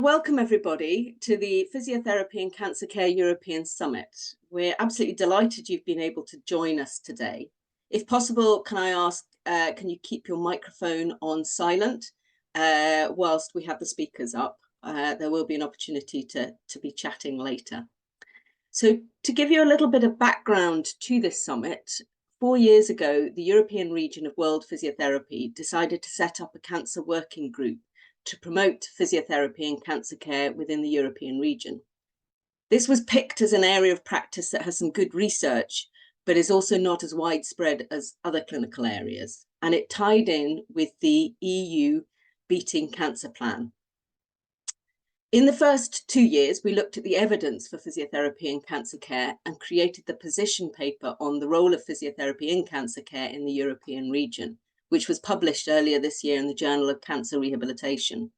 Welcome everybody to the Physiotherapy and Cancer Care European Summit. We're absolutely delighted you've been able to join us today. If possible, can I ask, can you keep your microphone on silent whilst we have the speakers up? There will be an opportunity to be chatting later. So to give you a little bit of background to this summit, 4 years ago, the European region of World Physiotherapy decided to set up a cancer working group to promote physiotherapy and cancer care within the European region. This was picked as an area of practice that has some good research, but is also not as widespread as other clinical areas. And it tied in with the EU Beating Cancer Plan. In the first 2 years, we looked at the evidence for physiotherapy and cancer care and created the position paper on the role of physiotherapy in cancer care in the European region, which was published earlier this year in the Journal of Cancer Rehabilitation.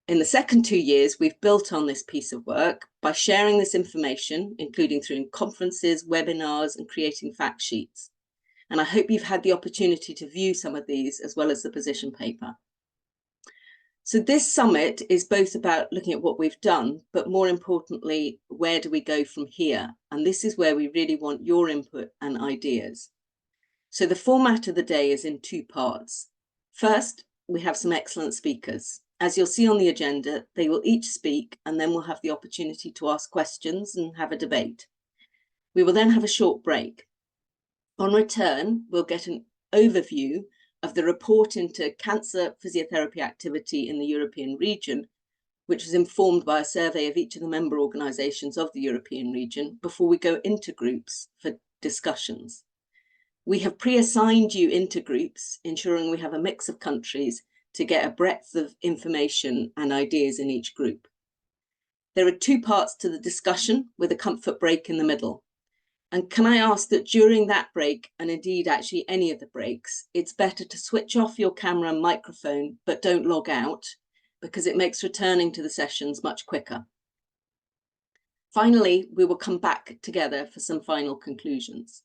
In the second 2 years, we've built on this piece of work by sharing this information, including through conferences, webinars, and creating fact sheets. And I hope you've had the opportunity to view some of these as well as the position paper. So this summit is both about looking at what we've done, but more importantly, where do we go from here? And this is where we really want your input and ideas. So the format of the day is in 2 parts. First, we have some excellent speakers. As you'll see on the agenda, they will each speak, and then we'll have the opportunity to ask questions and have a debate. We will then have a short break. On return, we'll get an overview of the report into cancer physiotherapy activity in the European region, which was informed by a survey of each of the member organisations of the European region before we go into groups for discussions. We have pre-assigned you into groups, ensuring we have a mix of countries to get a breadth of information and ideas in each group. There are 2 parts to the discussion with a comfort break in the middle. And can I ask that during that break, and indeed actually any of the breaks, it's better to switch off your camera and microphone, but don't log out, because it makes returning to the sessions much quicker. Finally, we will come back together for some final conclusions.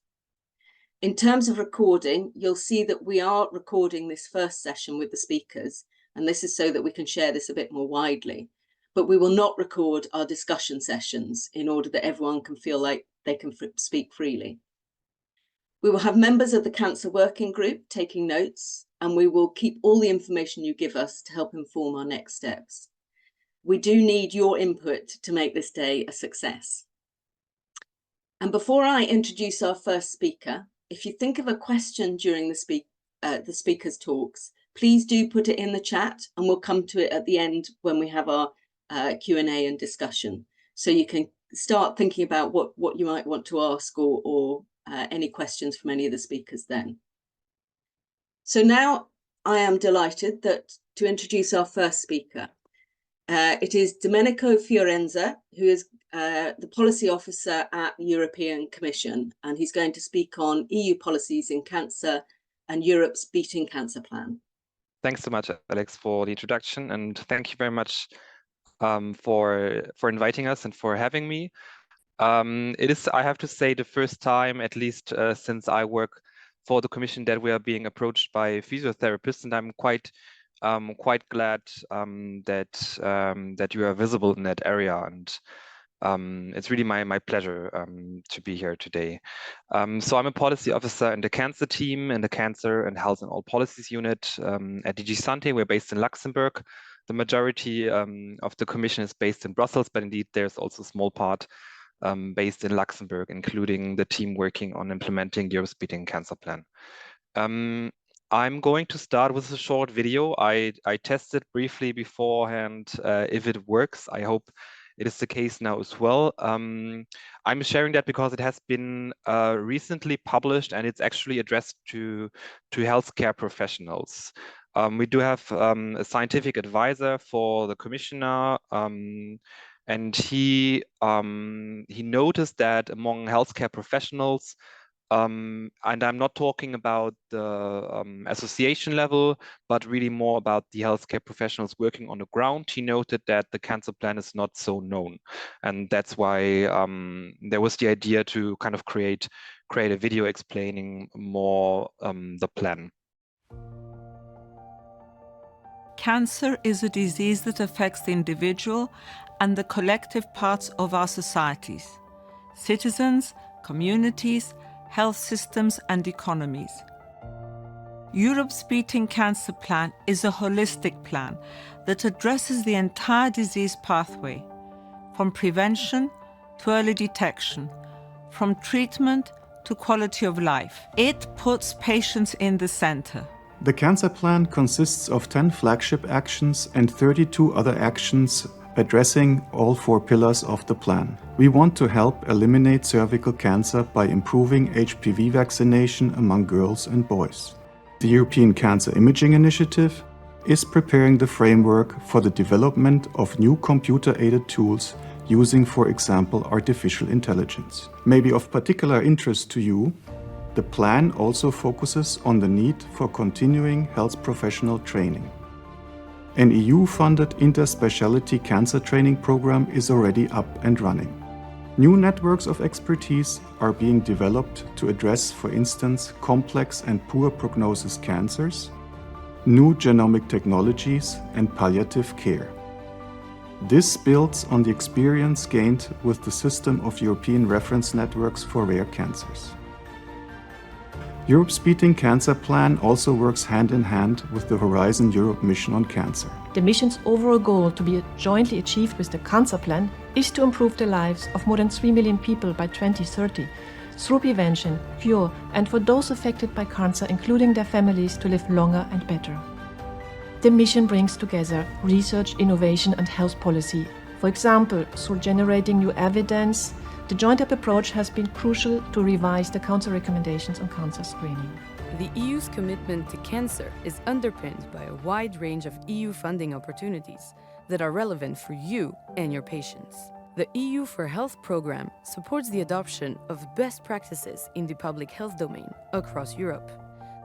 In terms of recording, you'll see that we are recording this first session with the speakers, and this is so that we can share this a bit more widely. But we will not record our discussion sessions in order that everyone can feel like they can speak freely. We will have members of the Cancer Working Group taking notes, and we will keep all the information you give us to help inform our next steps. We do need your input to make this day a success. And before I introduce our first speaker, if you think of a question during the speakers' talks, please do put it in the chat, and we'll come to it at the end when we have our Q&A and discussion. So you can start thinking about what you might want to ask or any questions from any of the speakers then. So now I am delighted to introduce our first speaker. It is Domenico Fiorenza, who is the policy officer at the European Commission, and he's going to speak on EU policies in cancer and Europe's Beating Cancer Plan. Thanks so much, Alex, for the introduction, and thank you very much for inviting us and for having me. It is, I have to say, the first time, at least since I work for the Commission, that we are being approached by physiotherapists, and I'm quite glad that you are visible in that area, and it's really my pleasure to be here today. So I'm a policy officer in the cancer team in the Cancer and Health and All Policies unit at DG Sante. We're based in Luxembourg. The majority of the Commission is based in Brussels, but indeed there's also a small part based in Luxembourg, including the team working on implementing Europe's Beating Cancer Plan. I'm going to start with a short video. I tested briefly beforehand if it works. I hope it is the case now as well. I'm sharing that because it has been recently published, and it's actually addressed to healthcare professionals. We do have a scientific advisor for the commissioner, and he noticed that among healthcare professionals, and I'm not talking about the association level, but really more about the healthcare professionals working on the ground. He noted that the cancer plan is not so known. And that's why there was the idea to kind of create a video explaining more the plan. Cancer is a disease that affects the individual and the collective parts of our societies, citizens, communities, health systems and economies. Europe's Beating Cancer Plan is a holistic plan that addresses the entire disease pathway, from prevention to early detection, from treatment to quality of life. It puts patients in the center. The cancer plan consists of 10 flagship actions and 32 other actions addressing all 4 pillars of the plan. We want to help eliminate cervical cancer by improving HPV vaccination among girls and boys. The European Cancer Imaging Initiative is preparing the framework for the development of new computer-aided tools using, for example, artificial intelligence. Maybe of particular interest to you, the plan also focuses on the need for continuing health professional training. An EU-funded interspecialty cancer training program is already up and running. New networks of expertise are being developed to address, for instance, complex and poor prognosis cancers, new genomic technologies, and palliative care. This builds on the experience gained with the system of European reference networks for rare cancers. Europe's Beating Cancer Plan also works hand in hand with the Horizon Europe mission on cancer. The mission's overall goal, to be jointly achieved with the Cancer Plan, is to improve the lives of more than 3 million people by 2030 through prevention, cure, and for those affected by cancer, including their families, to live longer and better. The mission brings together research, innovation, and health policy. For example, through generating new evidence, the joint-up approach has been crucial to revise the Council recommendations on cancer screening. The EU's commitment to cancer is underpinned by a wide range of EU funding opportunities that are relevant for you and your patients. The EU for Health programme supports the adoption of best practices in the public health domain across Europe.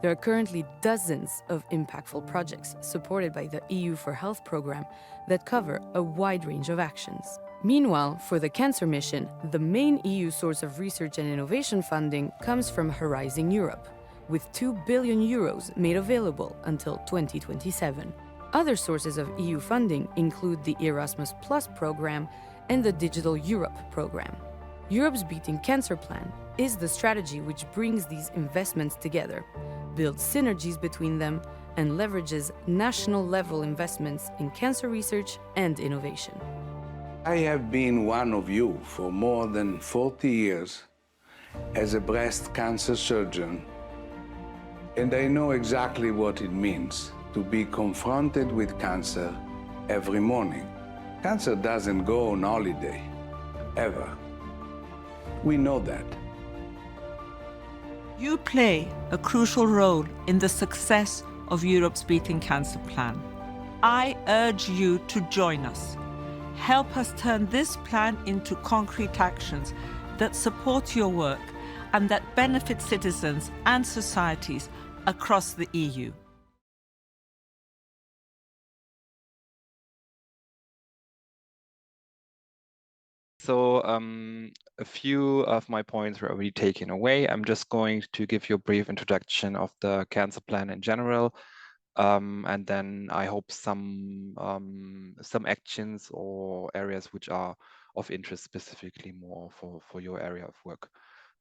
There are currently dozens of impactful projects supported by the EU for Health programme that cover a wide range of actions. Meanwhile, for the cancer mission, the main EU source of research and innovation funding comes from Horizon Europe, with 2 billion euros made available until 2027. Other sources of EU funding include the Erasmus Plus program and the Digital Europe program. Europe's Beating Cancer Plan is the strategy which brings these investments together, builds synergies between them, and leverages national-level investments in cancer research and innovation. I have been one of you for more than 40 years as a breast cancer surgeon, and I know exactly what it means to be confronted with cancer every morning. Cancer doesn't go on holiday, ever. We know that. You play a crucial role in the success of Europe's Beating Cancer Plan. I urge you to join us. Help us turn this plan into concrete actions that support your work and that benefit citizens and societies across the EU. So a few of my points were already taken away. I'm just going to give you a brief introduction of the cancer plan in general, and then I hope some actions or areas which are of interest specifically more for your area of work.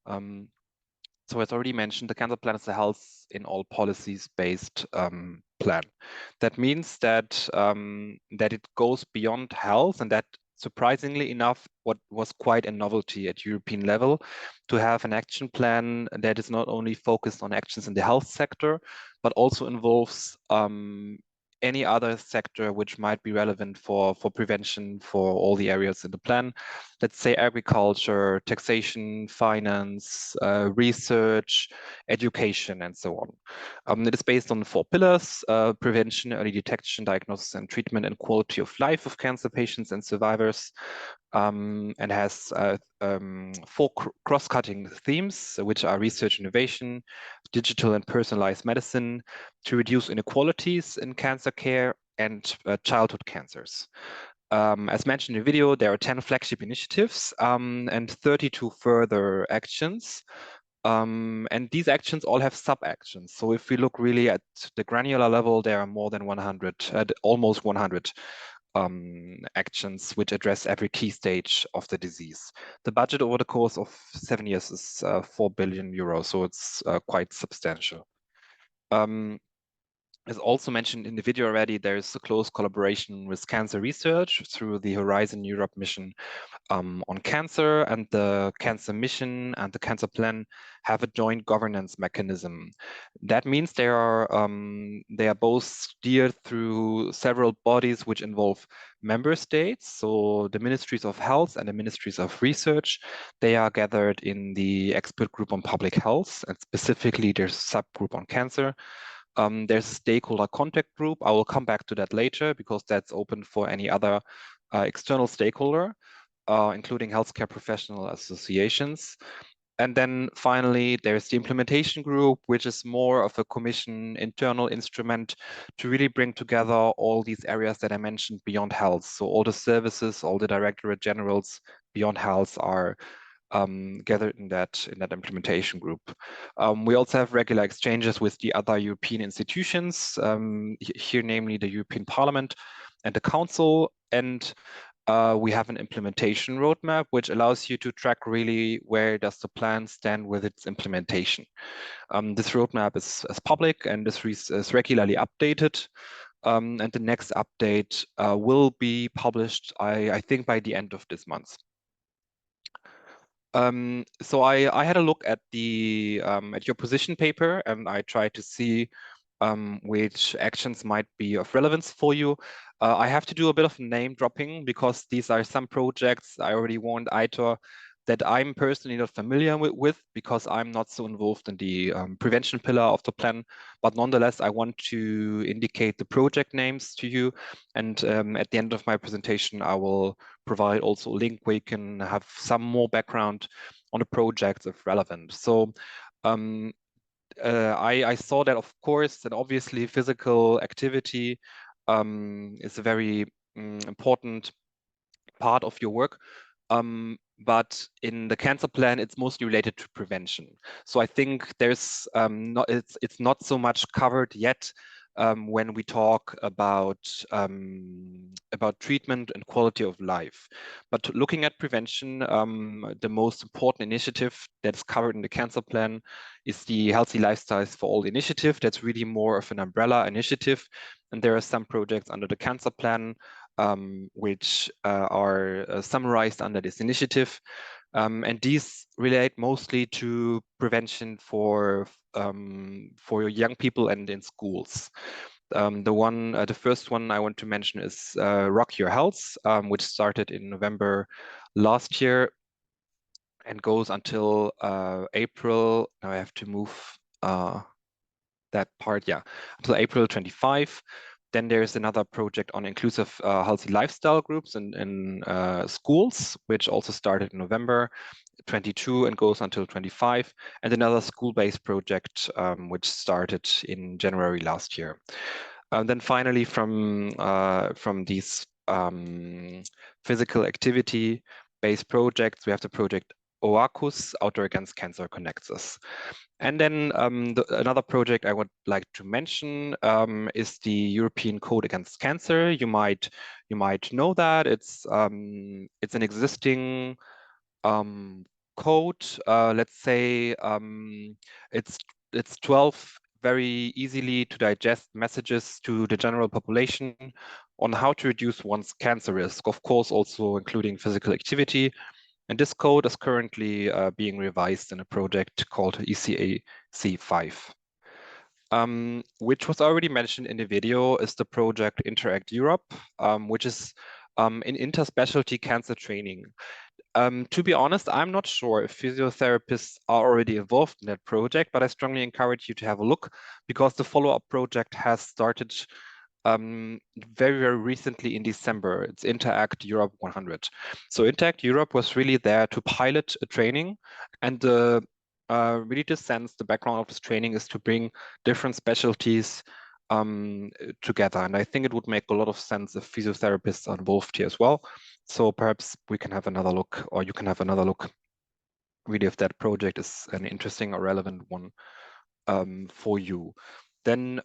So as already mentioned, the cancer plan is a health in all policies based plan. That means that that it goes beyond health, and that surprisingly enough, what was quite a novelty at European level, to have an action plan that is not only focused on actions in the health sector, but also involves any other sector which might be relevant for prevention for all the areas in the plan. Let's say agriculture, taxation, finance, research, education, and so on. It is based on 4 pillars: prevention, early detection, diagnosis and treatment, and quality of life of cancer patients and survivors, and has 4 cross-cutting themes, which are research innovation, digital and personalized medicine, to reduce inequalities in cancer care, and childhood cancers. As mentioned in the video, there are 10 flagship initiatives and 32 further actions. And these actions all have sub-actions. So if we look really at the granular level, there are more than 100, almost 100 actions which address every key stage of the disease. The budget over the course of 7 years is 4 billion euros, so it's quite substantial. As also mentioned in the video already, there is a close collaboration with cancer research through the Horizon Europe mission on cancer, and the cancer mission and the cancer plan have a joint governance mechanism. That means they are both steered through several bodies which involve member states. So the ministries of health and the ministries of research, they are gathered in the expert group on public health, and specifically there's a subgroup on cancer. There's a stakeholder contact group. I will come back to that later because that's open for any other external stakeholder, including healthcare professional associations. And then finally, there's the implementation group, which is more of a commission internal instrument to really bring together all these areas that I mentioned beyond health. So all the services, all the directorate generals beyond health are gathered in that implementation group. We also have regular exchanges with the other European institutions, here namely the European Parliament and the Council, and we have an implementation roadmap which allows you to track really where does the plan stand with its implementation. This roadmap is public and is regularly updated. And the next update will be published, I think, by the end of this month. So I had a look at your position paper, and I tried to see which actions might be of relevance for you. I have to do a bit of name dropping because these are some projects I already warned Aitor that I'm personally not familiar with because I'm not so involved in the prevention pillar of the plan. But nonetheless, I want to indicate the project names to you. And at the end of my presentation, I will provide also a link where you can have some more background on the projects if relevant. So I saw that, of course, that obviously physical activity is a very important part of your work. But in the cancer plan, it's mostly related to prevention. So I think there's it's not so much covered yet when we talk about treatment and quality of life. But looking at prevention, the most important initiative that's covered in the cancer plan is the Healthy Lifestyles for All initiative. That's really more of an umbrella initiative. And there are some projects under the cancer plan which are summarized under this initiative. And these relate mostly to prevention for young people and in schools. The first one I want to mention is Rock Your Health, which started in November last year and goes until April. Now I have to move that part, until April 25. Then there's another project on inclusive healthy lifestyle groups in schools, which also started in November 22 and goes until 25, and another school-based project which started in January last year. Then finally, from these physical activity-based projects, we have the project OACUS, Outdoor Against Cancer Connects Us. And then another project I would like to mention is the European Code Against Cancer. You might know that it's an existing code. Let's say it's 12 very easily to digest messages to the general population on how to reduce one's cancer risk, of course, also including physical activity. And this code is currently being revised in a project called ECAC5. Which was already mentioned in the video is the project Interact Europe, which is in interspecialty cancer training. To be honest, I'm not sure if physiotherapists are already involved in that project, but I strongly encourage you to have a look because the follow-up project has started very, very recently in December. It's Interact Europe 100. So Interact Europe was really there to pilot a training, and really the sense, the background of this training is to bring different specialties together. And I think it would make a lot of sense if physiotherapists are involved here as well. So perhaps we can have another look, or you can have another look really if that project is an interesting or relevant one for you. Then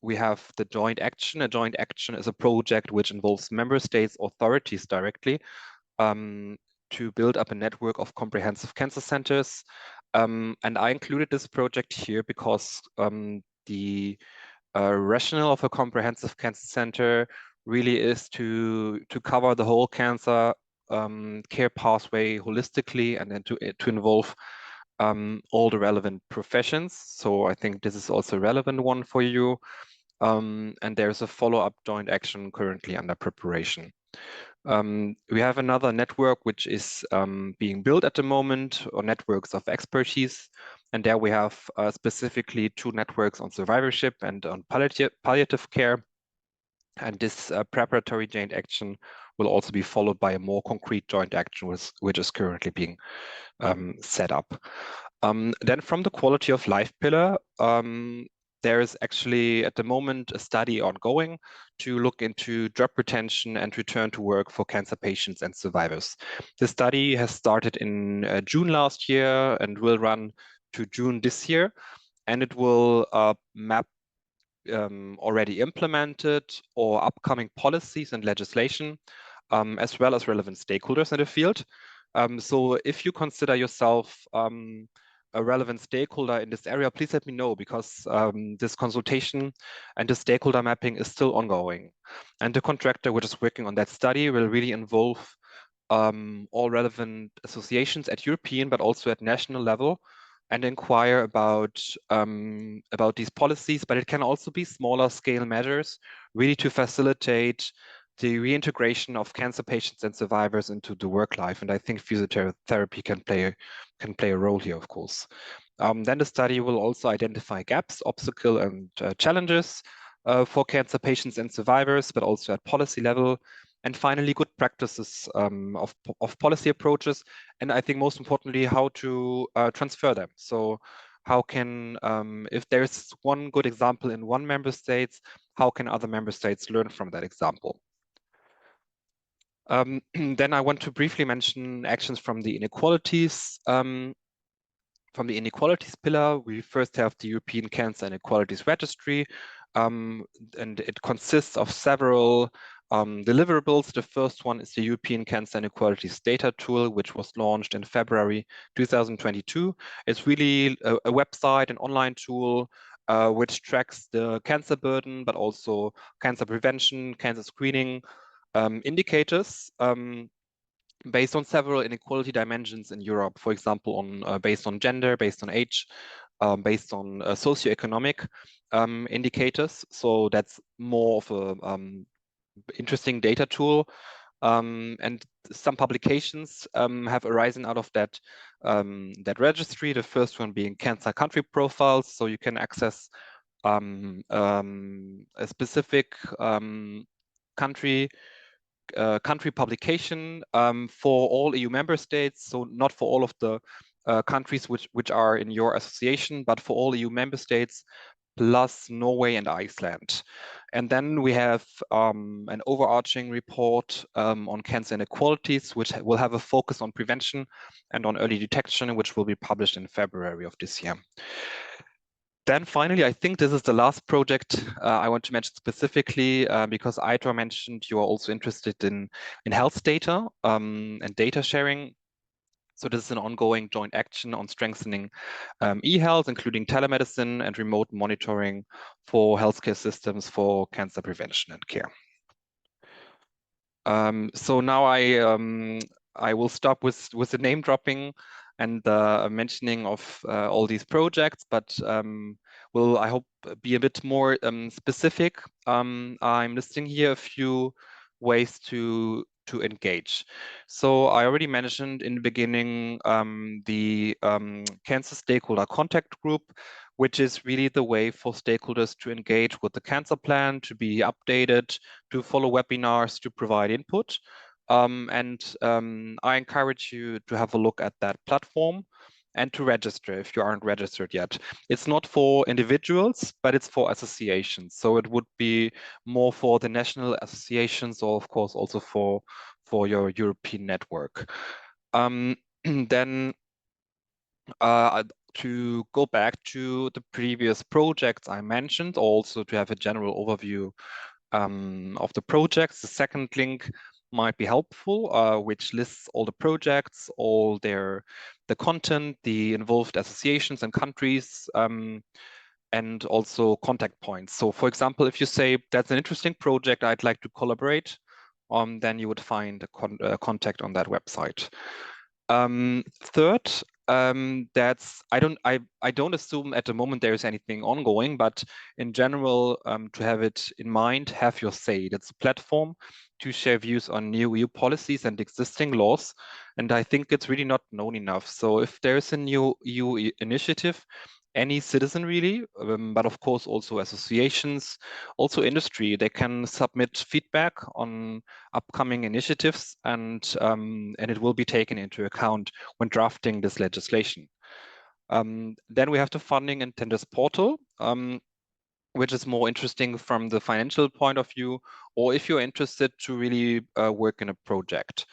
we have the joint action. A joint action is a project which involves member states authorities directly to build up a network of comprehensive cancer centers. And I included this project here because the rationale of a comprehensive cancer center really is to cover the whole cancer care pathway holistically, and then to involve all the relevant professions. So I think this is also a relevant one for you. And there's a follow-up joint action currently under preparation. We have another network which is being built at the moment, or networks of expertise. And there we have specifically 2 networks on survivorship and on palliative care. And this preparatory joint action will also be followed by a more concrete joint action, which is currently being set up. Then from the quality of life pillar, there is actually at the moment a study ongoing to look into job retention and return to work for cancer patients and survivors. The study has started in June last year and will run to June this year, and it will map already implemented or upcoming policies and legislation, as well as relevant stakeholders in the field. So if you consider yourself a relevant stakeholder in this area, please let me know, because this consultation and the stakeholder mapping is still ongoing. And the contractor which is working on that study will really involve all relevant associations at European, but also at national level, and inquire about these policies. But it can also be smaller scale measures, really to facilitate the reintegration of cancer patients and survivors into the work life. And I think physiotherapy can play a role here, of course. Then the study will also identify gaps, obstacles, and challenges for cancer patients and survivors, but also at policy level. And finally, good practices of policy approaches. And I think most importantly, how to transfer them. So how can, if there's one good example in one member state, how can other member states learn from that example? Then I want to briefly mention actions from the inequalities. From the inequalities pillar, we first have the European Cancer Inequalities Registry, and it consists of several deliverables. The first one is the European Cancer Inequalities Data Tool, which was launched in February 2022. It's really a website, an online tool, which tracks the cancer burden, but also cancer prevention, cancer screening indicators based on several inequality dimensions in Europe, for example, based on gender, based on age, based on socioeconomic indicators. So that's more of a interesting data tool. And some publications have arisen out of that registry. The first one being cancer country profiles, so you can access a specific country publication for all EU member states, so not for all of the countries which are in your association, but for all EU member states, plus Norway and Iceland. And then we have an overarching report on cancer inequalities, which will have a focus on prevention and on early detection, which will be published in February of this year. Then finally, I think this is the last project I want to mention specifically because Aitra mentioned you are also interested in health data and data sharing. So this is an ongoing joint action on strengthening e-health, including telemedicine and remote monitoring for healthcare systems for cancer prevention and care. So now I will stop with the name dropping and mentioning of all these projects, but will, I hope, be a bit more specific. I'm listing here a few ways to engage. So I already mentioned in the beginning the Cancer Stakeholder Contact Group, which is really the way for stakeholders to engage with the cancer plan, to be updated, to follow webinars, to provide input. I encourage you to have a look at that platform and to register if you aren't registered yet. It's not for individuals, but it's for associations. So it would be more for the national associations, or of course also for your European network. Then to go back to the previous projects I mentioned, also to have a general overview of the projects. The second link might be helpful, which lists all the projects, all the content, the involved associations and countries, and also contact points. So for example, if you say that's an interesting project, I'd like to collaborate, then you would find a contact on that website. Third, I don't assume at the moment there is anything ongoing, but in general, to have it in mind, have your say. That's a platform to share views on new EU policies and existing laws, and I think it's really not known enough. So if there is a new EU initiative, any citizen really, but of course also associations, also industry, they can submit feedback on upcoming initiatives, and it will be taken into account when drafting this legislation. Then we have the funding and tenders portal, which is more interesting from the financial point of view, or if you're interested to really work in a project.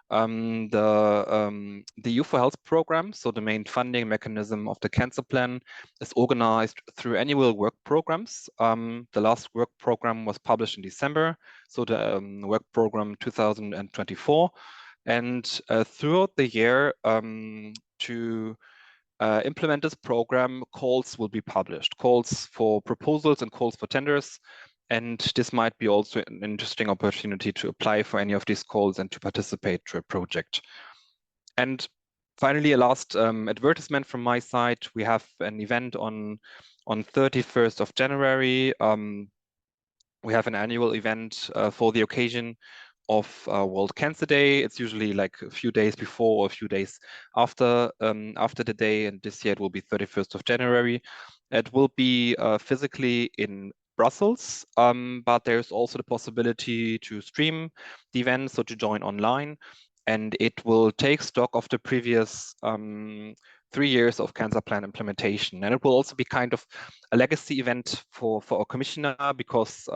The EU for Health program, so the main funding mechanism of the cancer plan, is organized through annual work programs. The last work program was published in December, so the work program 2024. And throughout the year, to implement this program, calls will be published, calls for proposals and calls for tenders. And this might be also an interesting opportunity to apply for any of these calls and to participate to a project. And finally, a last advertisement from my side. We have an event on 31st of January. We have an annual event for the occasion of World Cancer Day. It's usually like a few days before or a few days after the day, and this year it will be 31st of January. It will be physically in Brussels, but there's also the possibility to stream the event, so to join online, and it will take stock of the previous 3 years of cancer plan implementation. And it will also be kind of a legacy event for our commissioner, because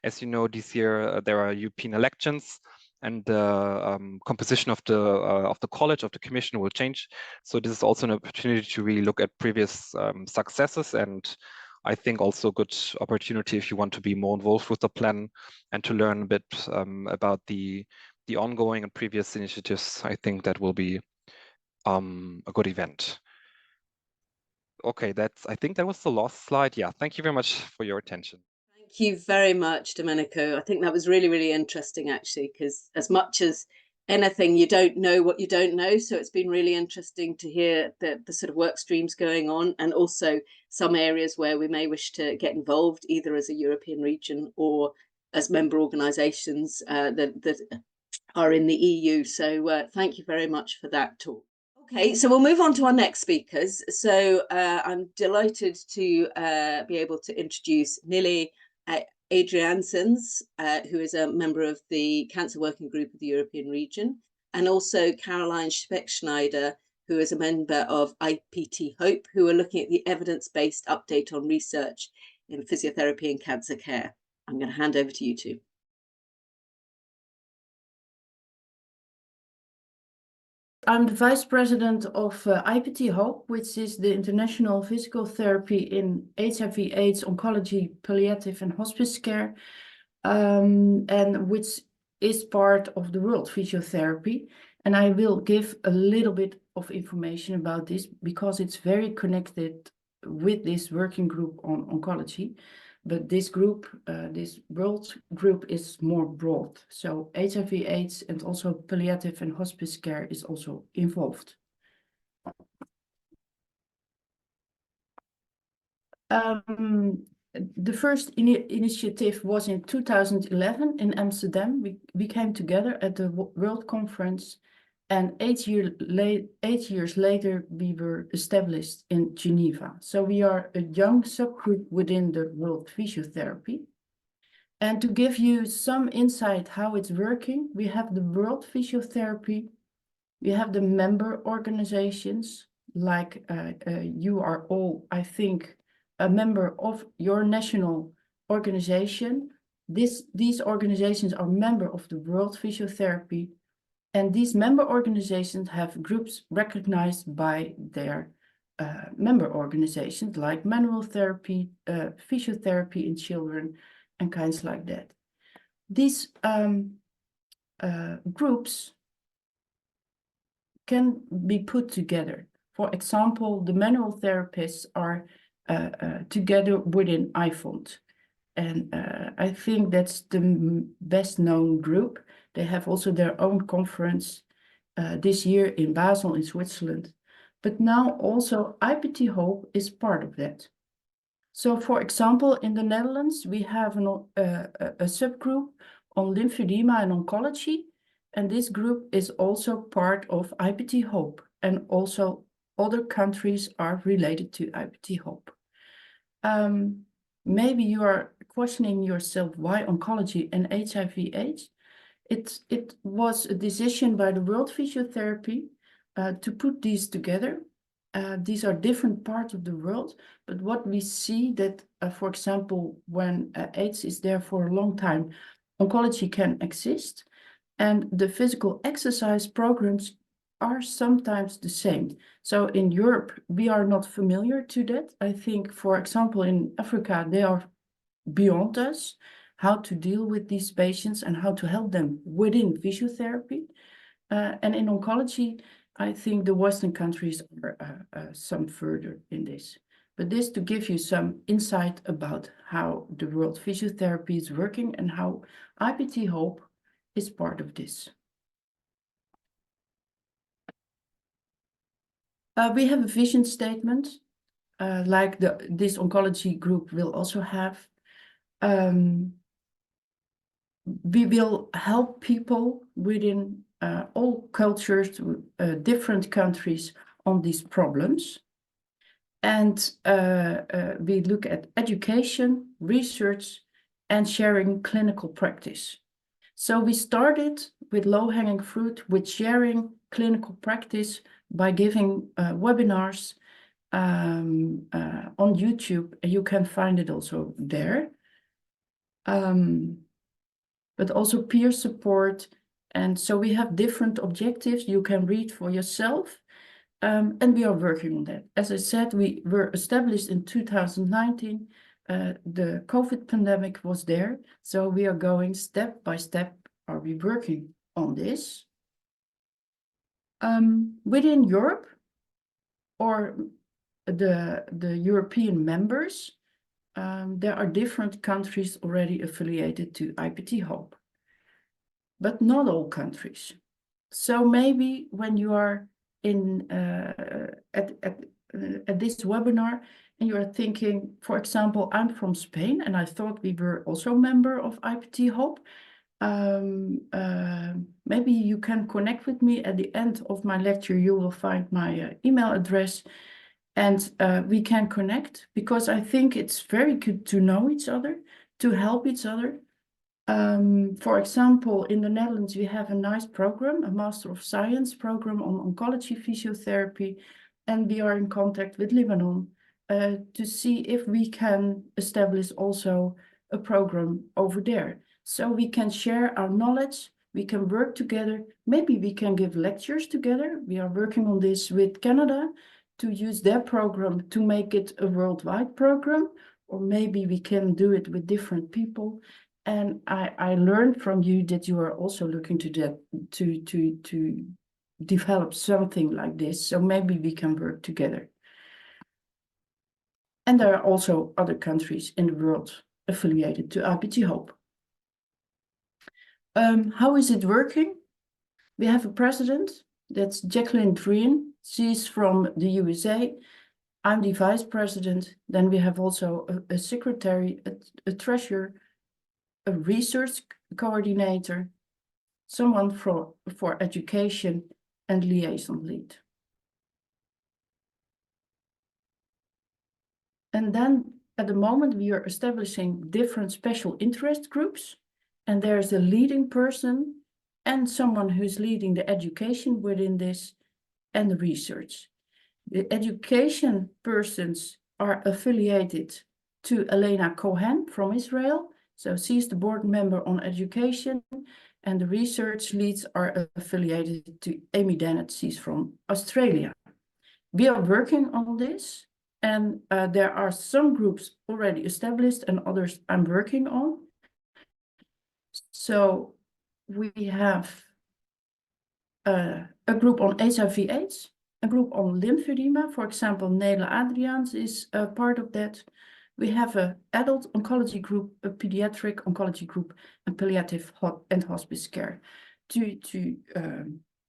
as you know, this year there are European elections, and the composition of the college of the commission will change. So this is also an opportunity to really look at previous successes, and I think also a good opportunity if you want to be more involved with the plan and to learn a bit about the ongoing and previous initiatives. I think that will be a good event. Okay, I think that was the last slide. Yeah, thank you very much for your attention. Thank you very much, Domenico. I think that was really, really interesting, actually, because as much as anything, you don't know what you don't know. So it's been really interesting to hear the sort of work streams going on, and also some areas where we may wish to get involved, either as a European region or as member organisations that are in the EU. So thank you very much for that talk. Okay, so we'll move on to our next speakers. So I'm delighted to be able to introduce Nele Adriaenssens, who is a member of the Cancer Working Group of the European region, and also Caroline Speksnijder, who is a member of IPT-HOPE, who are looking at the evidence-based update on research in physiotherapy and cancer care. I'm going to hand over to you two. I'm the Vice President of IPT-HOPE, which is the International Physical Therapy in HIV/AIDS, Oncology, Palliative and Hospice Care, and which is part of the World Physiotherapy. And I will give a little bit of information about this because it's very connected with this working group on oncology. But this group, this world group, is more broad. So HIV/AIDS and also palliative and hospice care is also involved. The first initiative was in 2011 in Amsterdam. We came together at the World Conference, and 8 years later, we were established in Geneva. So we are a young subgroup within the World Physiotherapy. And to give you some insight how it's working, we have the World Physiotherapy, we have the member organizations, like you are all, I think, a member of your national organization. These organizations are member of the World Physiotherapy. And these member organizations have groups recognized by their member organizations, like manual therapy, physiotherapy in children, and kinds like that. These groups can be put together. For example, the manual therapists are together within IFOND. And I think that's the best known group. They have also their own conference this year in Basel in Switzerland. But now also IPT-HOPE is part of that. So for example, in the Netherlands, we have a subgroup on lymphedema and oncology. And this group is also part of IPT-HOPE. And also other countries are related to IPT-HOPE. Maybe you are questioning yourself why oncology and HIV/AIDS. It was a decision by the World Physiotherapy to put these together. These are different parts of the world, but what we see that, for example, when AIDS is there for a long time, oncology can exist, and the physical exercise programs are sometimes the same. So in Europe, we are not familiar to that. I think, for example, in Africa, they are beyond us, how to deal with these patients and how to help them within physiotherapy. And in oncology, I think the Western countries are some further in this. But this to give you some insight about how the World Physiotherapy is working and how IPT-HOPE is part of this. We have a vision statement, like this oncology group will also have. We will help people within all cultures, different countries on these problems. And we look at education, research, and sharing clinical practice. So we started with low-hanging fruit, with sharing clinical practice by giving webinars on YouTube. You can find it also there. But also peer support. And so we have different objectives you can read for yourself. And we are working on that. As I said, we were established in 2019. The COVID pandemic was there. So we are going step by step, are we working on this. Within Europe or the European members, there are different countries already affiliated to IPT-HOPE, but not all countries. So maybe when you are in at this webinar and you are thinking, for example, I'm from Spain and I thought we were also a member of IPT-HOPE. Maybe you can connect with me at the end of my lecture. You will find my email address. And we can connect, because I think it's very good to know each other, to help each other. For example, in the Netherlands, we have a nice program, a Master of Science program on oncology physiotherapy. And we are in contact with Lebanon to see if we can establish also a program over there. So we can share our knowledge, we can work together. Maybe we can give lectures together. We are working on this with Canada, to use their program to make it a worldwide program, or maybe we can do it with different people. And I learned from you that you are also looking to that to develop something like this. So maybe we can work together. And there are also other countries in the world affiliated to IPT-HOPE. How is it working? We have a president, that's Jacqueline Dreen. She's from the USA. I'm the vice president. Then we have also a secretary, a treasurer, a research coordinator, someone for education, and liaison lead. And then at the moment we are establishing different special interest groups, and there's a leading person and someone who's leading the education within this and the research. The education persons are affiliated to Elena Cohen from Israel. So she's the board member on education, and the research leads are affiliated to Amy Dennett. She's from Australia. We are working on this, and there are some groups already established and others I'm working on. So we have a group on HIV/AIDS, a group on lymphedema. For example, Nele Adriaenssens is a part of that. We have an adult oncology group, a pediatric oncology group, and palliative and hospice care to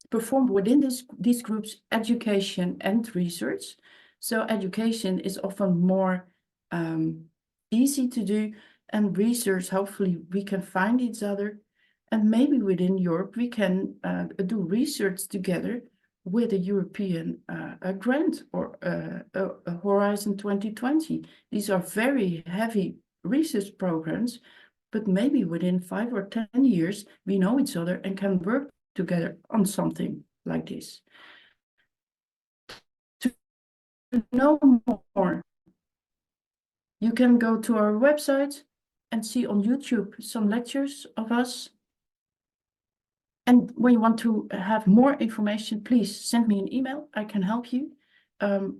perform within these groups education and research. So education is often more easy to do, and research, hopefully we can find each other, and maybe within Europe we can do research together with a European grant or a Horizon 2020. These are very heavy research programs, but maybe within 5 or 10 years we know each other and can work together on something like this. To know more, you can go to our website and see on YouTube some lectures of us. And when you want to have more information, please send me an email. I can help you.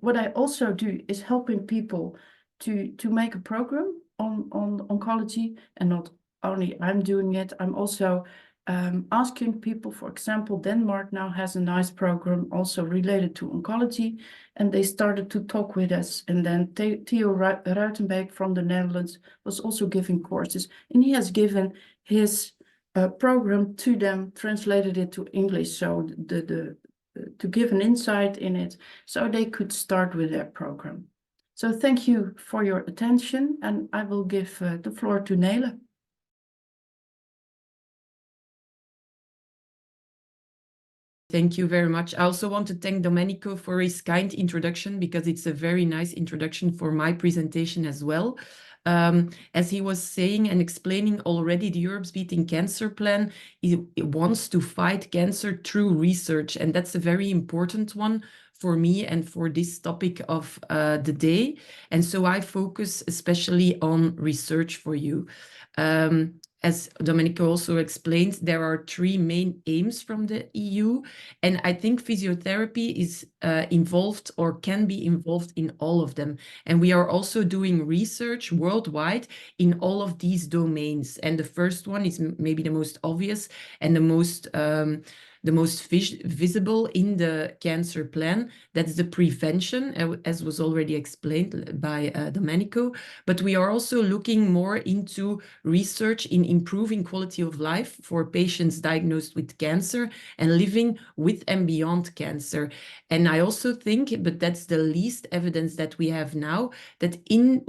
What I also do is helping people to make a program on oncology, and not only I'm doing it, I'm also asking people. For example, Denmark now has a nice program also related to oncology, and they started to talk with us. And then Theo Ruitenbeek from the Netherlands was also giving courses, and he has given his program to them, translated it to English, so to give an insight in it, so they could start with their program. So thank you for your attention, and I will give the floor to Nele. Thank you very much. I also want to thank Domenico for his kind introduction, because it's a very nice introduction for my presentation as well. As he was saying and explaining already, the Europe's Beating Cancer Plan, it wants to fight cancer through research, and that's a very important one for me and for this topic of the day. And so I focus especially on research for you. As Domenico also explained, there are 3 main aims from the EU, and I think physiotherapy is involved or can be involved in all of them. And we are also doing research worldwide in all of these domains. And the first one is maybe the most obvious and the most visible in the cancer plan. That's the prevention, as was already explained by Domenico. But we are also looking more into research in improving quality of life for patients diagnosed with cancer and living with and beyond cancer. And I also think, but that's the least evidence that we have now, that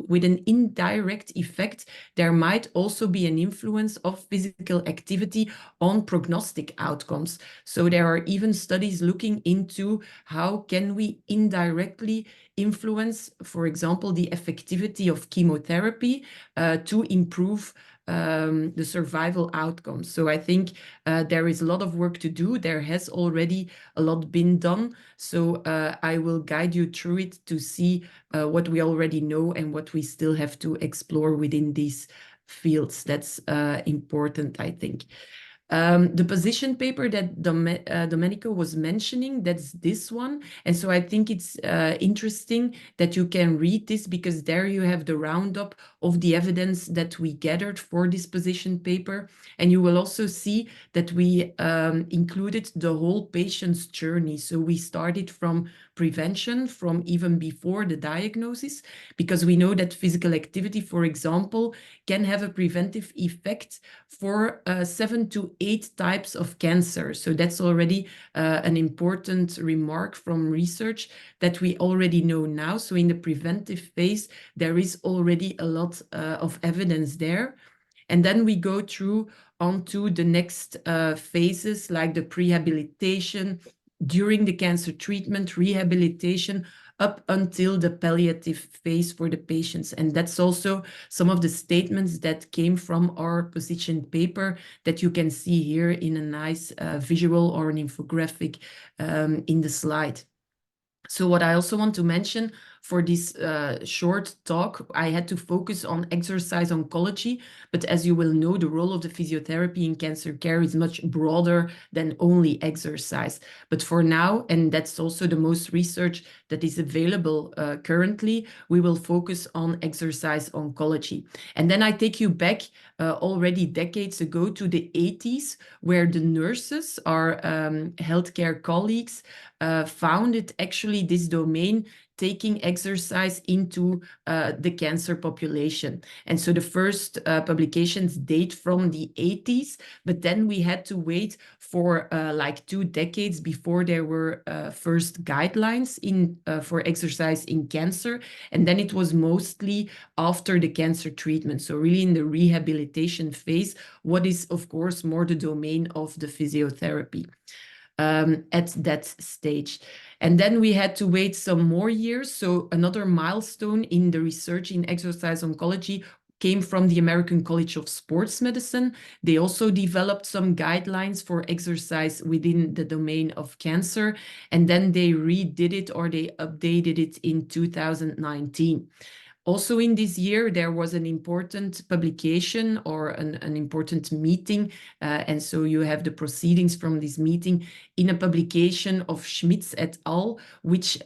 with an indirect effect, there might also be an influence of physical activity on prognostic outcomes. So there are even studies looking into how can we indirectly influence, for example, the effectivity of chemotherapy to improve the survival outcomes. So I think there is a lot of work to do. There has already a lot been done. So I will guide you through it to see what we already know and what we still have to explore within these fields. That's important, I think. The position paper that Domenico was mentioning, that's this one. And so I think it's interesting that you can read this, because there you have the roundup of the evidence that we gathered for this position paper. And you will also see that we included the whole patient's journey. So we started from prevention, from even before the diagnosis, because we know that physical activity, for example, can have a preventive effect for 7 to 8 types of cancer. So that's already an important remark from research that we already know now. So in the preventive phase, there is already a lot of evidence there. And then we go through onto the next phases, like the prehabilitation, during the cancer treatment, rehabilitation, up until the palliative phase for the patients. And that's also some of the statements that came from our position paper that you can see here in a nice visual or an infographic in the slide. So what I also want to mention for this short talk, I had to focus on exercise oncology, but as you will know, the role of the physiotherapy in cancer care is much broader than only exercise. But for now, and that's also the most research that is available currently, we will focus on exercise oncology. And then I take you back already decades ago to the 80s, where the nurses, our healthcare colleagues, founded actually this domain, taking exercise into the cancer population. And so the first publications date from the 80s, but then we had to wait for like 2 decades before there were first guidelines for exercise in cancer. And then it was mostly after the cancer treatment. So really in the rehabilitation phase, what is of course more the domain of the physiotherapy. At that stage. And then we had to wait some more years. So another milestone in the research in exercise oncology came from the American College of Sports Medicine. They also developed some guidelines for exercise within the domain of cancer. And then they redid it, or they updated it in 2019. Also in this year, there was an important publication or an important meeting. And so you have the proceedings from this meeting in a publication of Schmitz et al., which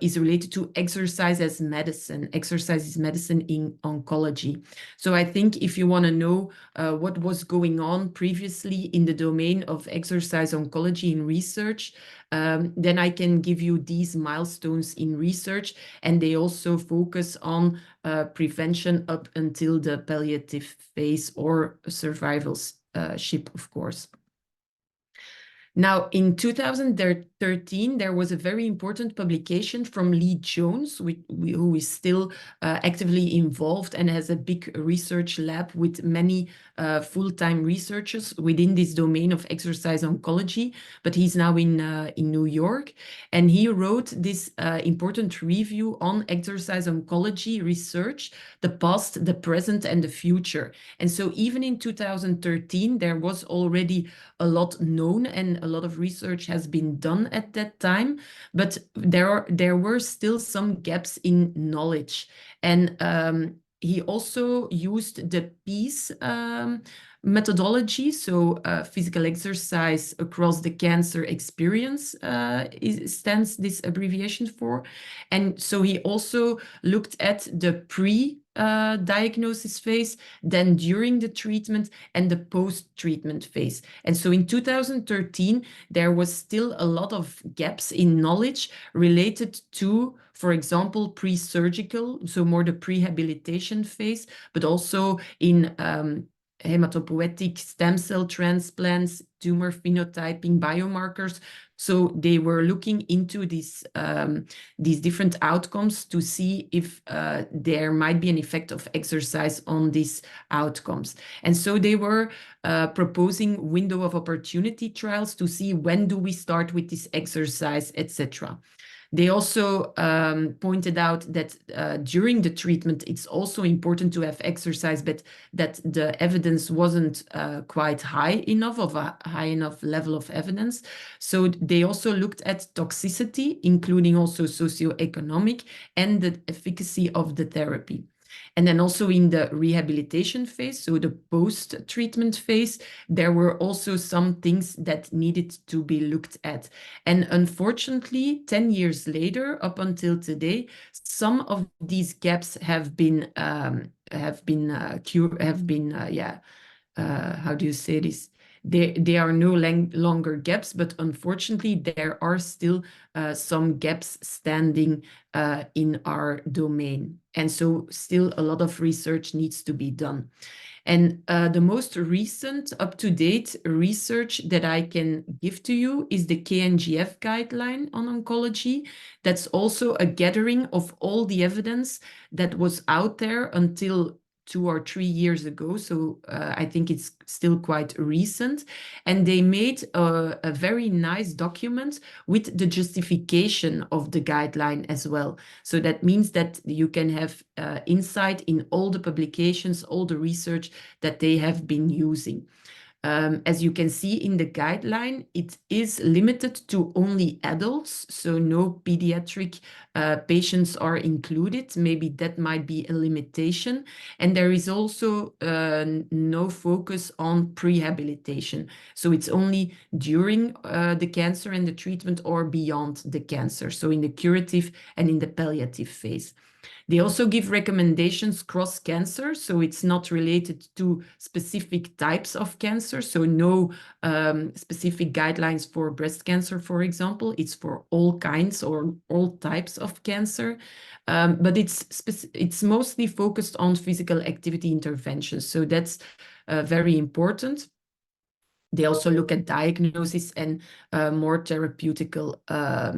is related to exercise as medicine. Exercise is medicine in oncology. So I think if you want to know what was going on previously in the domain of exercise oncology in research, then I can give you these milestones in research, and they also focus on prevention up until the palliative phase or survivalship, of course. Now, in 2013, there was a very important publication from Lee Jones, who is still actively involved and has a big research lab with many full-time researchers within this domain of exercise oncology, but he's now in New York. And he wrote this important review on exercise oncology research, the past, the present, and the future. And so even in 2013, there was already a lot known and a lot of research has been done at that time, but there were still some gaps in knowledge. And he also used the PEACE methodology, so physical exercise across the cancer experience stands this abbreviation for. And so he also looked at the pre-diagnosis phase, then during the treatment, and the post-treatment phase. And so in 2013, there was still a lot of gaps in knowledge related to, for example, pre-surgical, so more the prehabilitation phase, but also in hematopoietic stem cell transplants, tumor phenotyping, biomarkers. So they were looking into these different outcomes to see if there might be an effect of exercise on these outcomes. And so they were proposing window of opportunity trials to see when do we start with this exercise, etc. They also pointed out that during the treatment, it's also important to have exercise, but that the evidence wasn't quite high enough, of a high enough level of evidence. So they also looked at toxicity, including also socioeconomic, and the efficacy of the therapy. And then also in the rehabilitation phase, so the post-treatment phase, there were also some things that needed to be looked at. And unfortunately, 10 years later, up until today, some of these gaps have been how do you say this? They are no longer gaps, but unfortunately, there are still some gaps standing in our domain. And so still a lot of research needs to be done. And the most recent up-to-date research that I can give to you is the KNGF guideline on oncology. That's also a gathering of all the evidence that was out there until 2 or 3 years ago, so I think it's still quite recent. And they made a very nice document with the justification of the guideline as well. So that means that you can have insight in all the publications, all the research that they have been using. As you can see in the guideline, it is limited to only adults, so no pediatric patients are included. Maybe that might be a limitation. And there is also no focus on prehabilitation. So it's only during the cancer and the treatment or beyond the cancer, so in the curative and in the palliative phase. They also give recommendations cross cancer, so it's not related to specific types of cancer, so no specific guidelines for breast cancer, for example. It's for all kinds or all types of cancer, but it's mostly focused on physical activity interventions, so that's very important. They also look at diagnosis and more therapeutical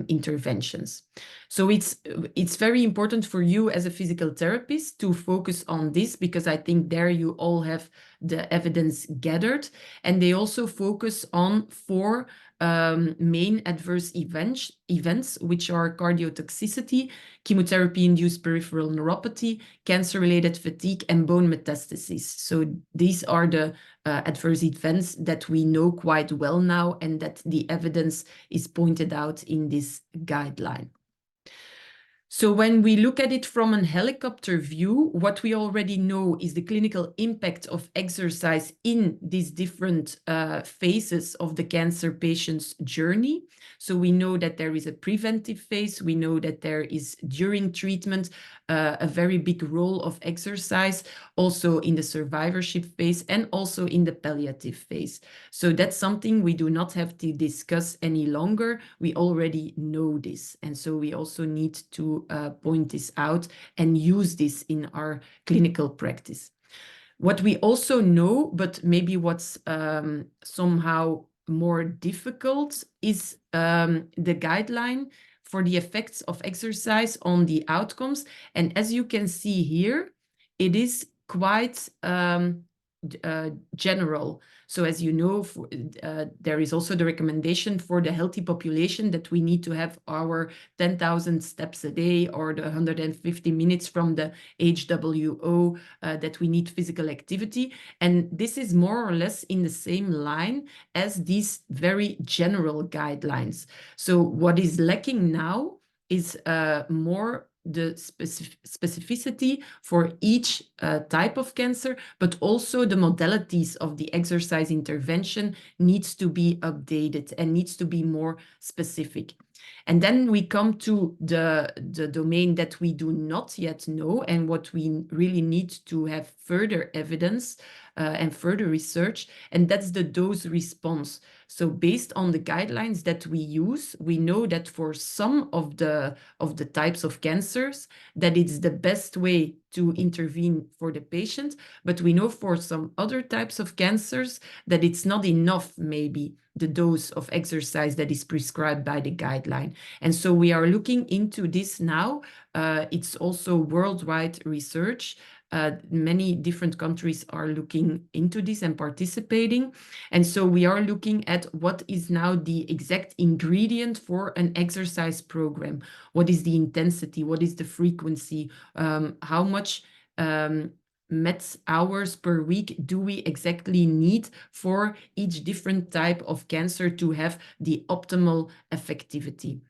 interventions. So it's very important for you as a physical therapist to focus on this, because I think there you all have the evidence gathered. And they also focus on 4 main adverse events, which are cardiotoxicity, chemotherapy-induced peripheral neuropathy, cancer-related fatigue, and bone metastasis. So these are the adverse events that we know quite well now, and that the evidence is pointed out in this guideline. So when we look at it from a helicopter view, what we already know is the clinical impact of exercise in these different phases of the cancer patient's journey. So we know that there is a preventive phase. We know that there is, during treatment, a very big role of exercise, also in the survivorship phase and also in the palliative phase. So that's something we do not have to discuss any longer. We already know this. And so we also need to point this out and use this in our clinical practice. What we also know, but maybe what's somehow more difficult, is the guideline for the effects of exercise on the outcomes. And as you can see here, it is quite general. So as you know, there is also the recommendation for the healthy population that we need to have our 10,000 steps a day, or the 150 minutes from the HWO, that we need physical activity. And this is more or less in the same line as these very general guidelines. So what is lacking now is more the specificity for each type of cancer, but also the modalities of the exercise intervention needs to be updated and needs to be more specific. And then we come to the domain that we do not yet know, and what we really need to have further evidence and further research, and that's the dose response. So based on the guidelines that we use, we know that for some of the types of cancers, that it's the best way to intervene for the patient, but we know for some other types of cancers that it's not enough, maybe, the dose of exercise that is prescribed by the guideline. And so we are looking into this now. It's also worldwide research. Many different countries are looking into this and participating. And so we are looking at what is now the exact ingredient for an exercise program. What is the intensity? What is the frequency? How much METs hours per week do we exactly need for each different type of cancer to have the optimal effectivity?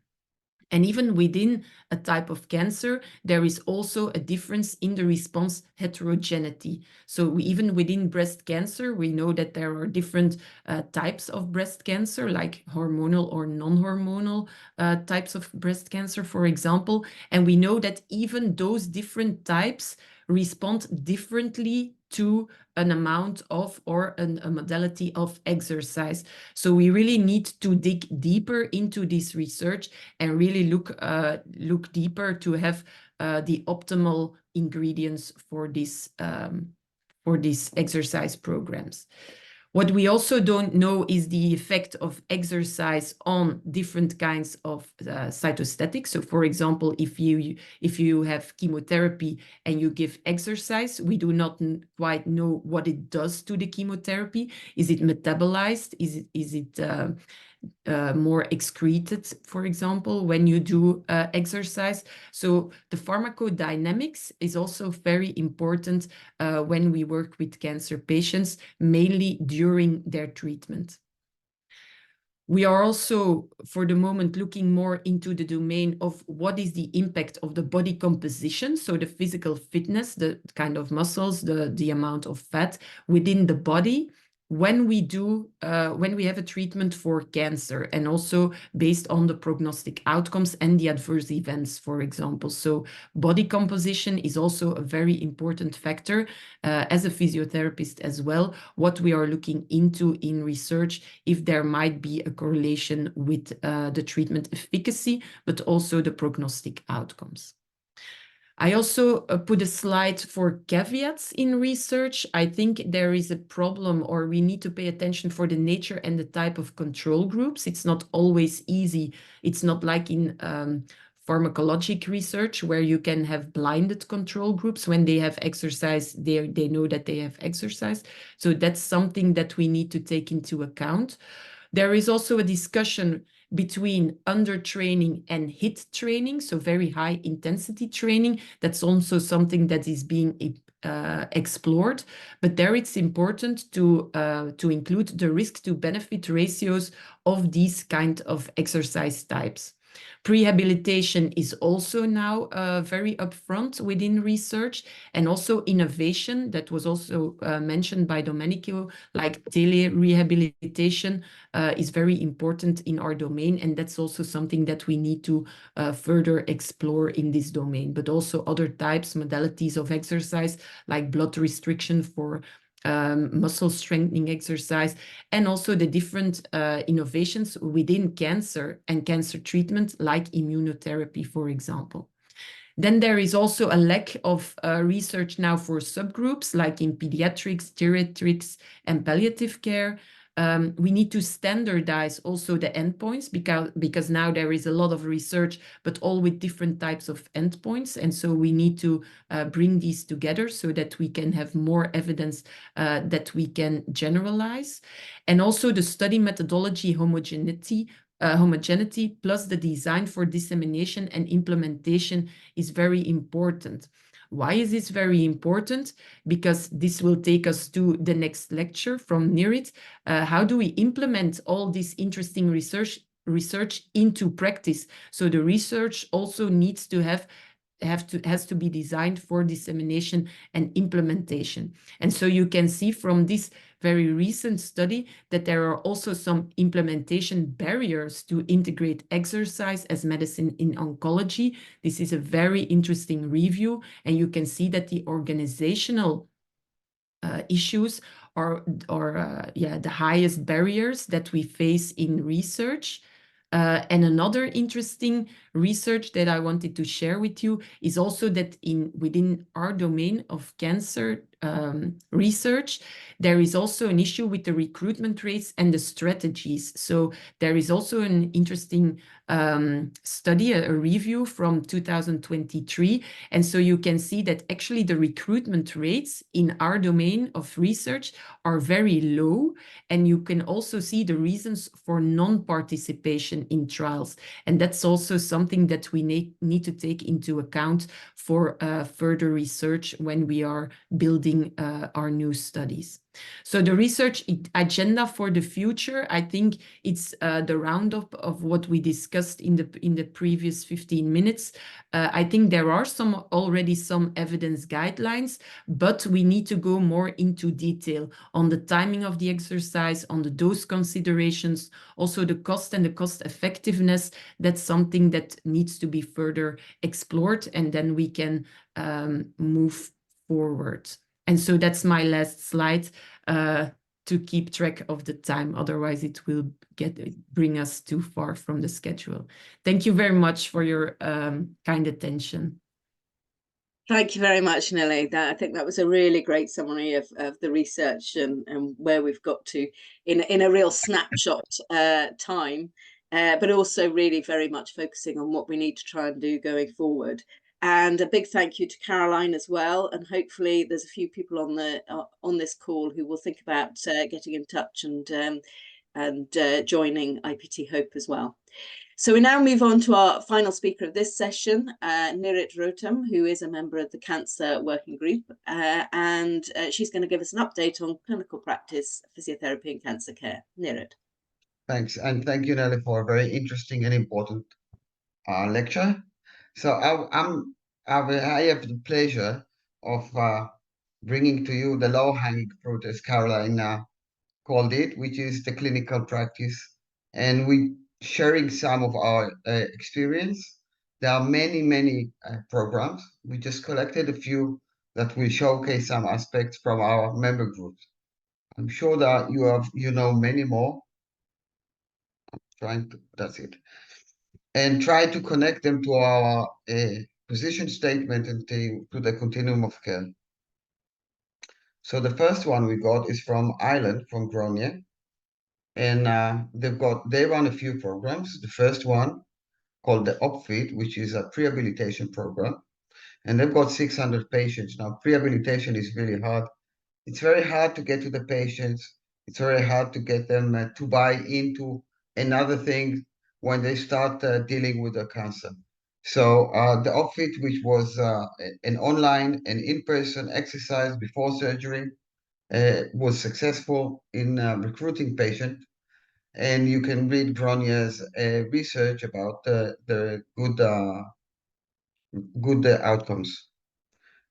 And even within a type of cancer, there is also a difference in the response heterogeneity. So even within breast cancer, we know that there are different types of breast cancer, like hormonal or non-hormonal types of breast cancer, for example. And we know that even those different types respond differently to an amount of or a modality of exercise. So we really need to dig deeper into this research and really look deeper to have the optimal ingredients for these exercise programs. What we also don't know is the effect of exercise on different kinds of cytostatics. So, for example, if you have chemotherapy and you give exercise, we do not quite know what it does to the chemotherapy. Is it metabolized? Is it more excreted, for example, when you do exercise. So the pharmacodynamics is also very important when we work with cancer patients, mainly during their treatment. We are also, for the moment, looking more into the domain of what is the impact of the body composition, so the physical fitness, the kind of muscles, the amount of fat within the body, when we have a treatment for cancer, and also based on the prognostic outcomes and the adverse events, for example. So body composition is also a very important factor as a physiotherapist as well, what we are looking into in research, if there might be a correlation with the treatment efficacy, but also the prognostic outcomes. I also put a slide for caveats in research. I think there is a problem, or we need to pay attention for the nature and the type of control groups. It's not always easy. It's not like in pharmacologic research where you can have blinded control groups. When they have exercise, they know that they have exercise. So that's something that we need to take into account. There is also a discussion between undertraining and HIIT training, so very high intensity training. That's also something that is being explored, but there it's important to include the risk to benefit ratios of these kind of exercise types. Prehabilitation is also now very upfront within research, and also innovation that was also mentioned by Domenico, like tele-rehabilitation is very important in our domain, and that's also something that we need to further explore in this domain, but also other types, modalities of exercise, like blood restriction for muscle strengthening exercise, and also the different innovations within cancer and cancer treatment, like immunotherapy, for example. Then there is also a lack of research now for subgroups, like in pediatrics, geriatrics, and palliative care. We need to standardize also the endpoints, because now there is a lot of research, but all with different types of endpoints. And so we need to bring these together so that we can have more evidence that we can generalize. And also the study methodology homogeneity plus the design for dissemination and implementation is very important. Why is this very important? Because this will take us to the next lecture from Nirit. How do we implement all this interesting research into practice? So the research also needs to has to be designed for dissemination and implementation. And so you can see from this very recent study that there are also some implementation barriers to integrate exercise as medicine in oncology. This is a very interesting review, and you can see that the organizational issues are the highest barriers that we face in research. And another interesting research that I wanted to share with you is also that within our domain of cancer research, there is also an issue with the recruitment rates and the strategies. So there is also an interesting study, a review from 2023. And so you can see that actually the recruitment rates in our domain of research are very low. And you can also see the reasons for non-participation in trials. And that's also something that we need to take into account for further research when we are building our new studies. So the research agenda for the future, I think it's the roundup of what we discussed in the previous 15 minutes. I think there are already some evidence guidelines, but we need to go more into detail on the timing of the exercise, on the dose considerations, also the cost and the cost effectiveness. That's something that needs to be further explored, and then we can move forward. And so that's my last slide to keep track of the time. Otherwise, it will bring us too far from the schedule. Thank you very much for your kind attention. Thank you very much, Nele. I think that was a really great summary of the research and where we've got to in a real snapshot time, but also really very much focusing on what we need to try and do going forward. And a big thank you to Caroline as well. And hopefully there's a few people on this call who will think about getting in touch and and joining IPT-HOPE as well. So we now move on to our final speaker of this session, Nirit Rotem, who is a member of the Cancer Working Group, and she's going to give us an update on clinical practice, physiotherapy and cancer care. Nirit. Thanks, and thank you, Nele, for a very interesting and important lecture. So I have the pleasure of bringing to you the low-hanging fruit, as Caroline called it, which is the clinical practice, and we sharing some of our experience. There are many programs. We just collected a few that will showcase some aspects from our member groups. I'm sure that you know many more. That's it. And try to connect them to our position statement and to the continuum of care. So the first one we got is from Ireland, from Gráinne, and they run a few programs. The first one called the OPFIT, which is a prehabilitation program, and they've got 600 patients. Now, prehabilitation is really hard. It's very hard to get to the patients. It's very hard to get them to buy into another thing when they start dealing with the cancer. So the OPFIT, which was an online and in-person exercise before surgery, was successful in recruiting patients. And you can read Gráinne's research about the good outcomes.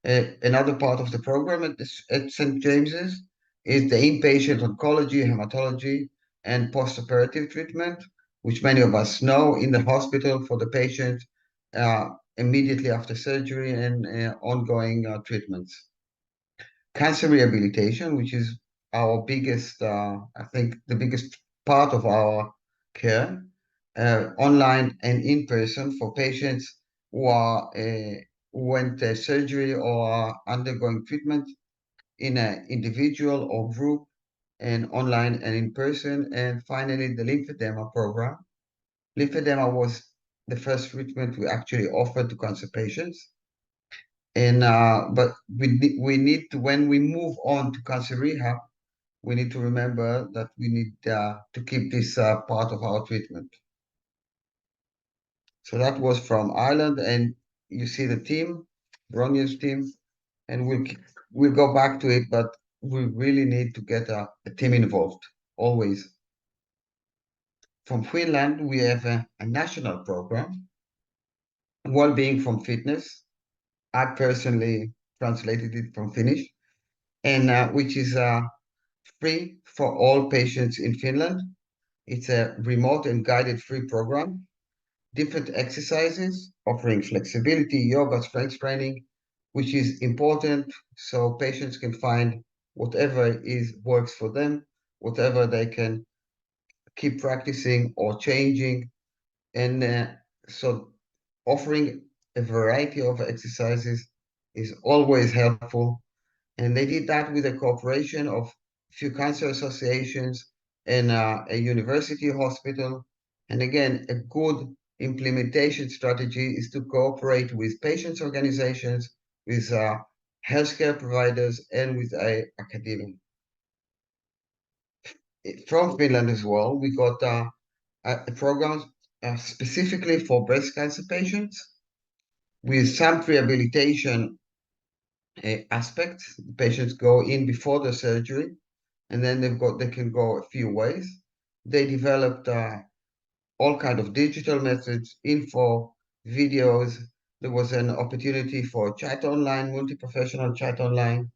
Another part of the program at St. James's is the inpatient oncology, hematology, and postoperative treatment, which many of us know in the hospital for the patient immediately after surgery and ongoing treatments. Cancer rehabilitation, which is our biggest, I think, the biggest part of our care, online and in person for patients who are went surgery or are undergoing treatment in an individual or group, and online and in person. And finally, the lymphedema program. Lymphedema was the first treatment we actually offered to cancer patients. And but we need to, when we move on to cancer rehab, we need to remember that we need to keep this part of our treatment. So that was from Ireland, and you see the team, Gráinne's team, and we'll go back to it, but we really need to get a team involved, always. From Finland, we have a national program, well-being from fitness. I personally translated it from Finnish, and which is free for all patients in Finland. It's a remote and guided free program, different exercises, offering flexibility, yoga, strength training, which is important so patients can find whatever works for them, whatever they can keep practicing or changing. And so offering a variety of exercises is always helpful. And they did that with the cooperation of a few cancer associations and a university hospital. And again, a good implementation strategy is to cooperate with patients' organizations, with healthcare providers, and with academia. From Finland as well, we got a program specifically for breast cancer patients with some rehabilitation aspects. The patients go in before the surgery, and then they can go a few ways. They developed all kind of digital methods, info, videos. There was an opportunity for chat online, multi-professional chat online.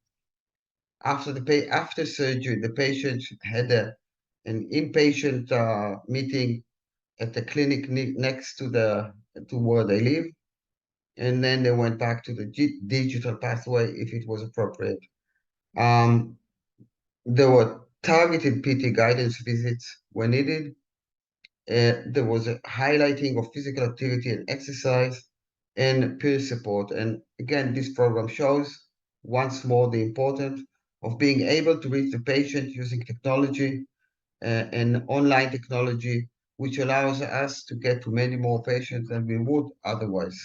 After surgery, the patient had an inpatient meeting at the clinic next to where they live, and then they went back to the digital pathway if it was appropriate. There were targeted PT guidance visits when needed. There was a highlighting of physical activity and exercise and peer support. And again, this program shows once more the importance of being able to reach the patient using technology and online technology, which allows us to get to many more patients than we would otherwise.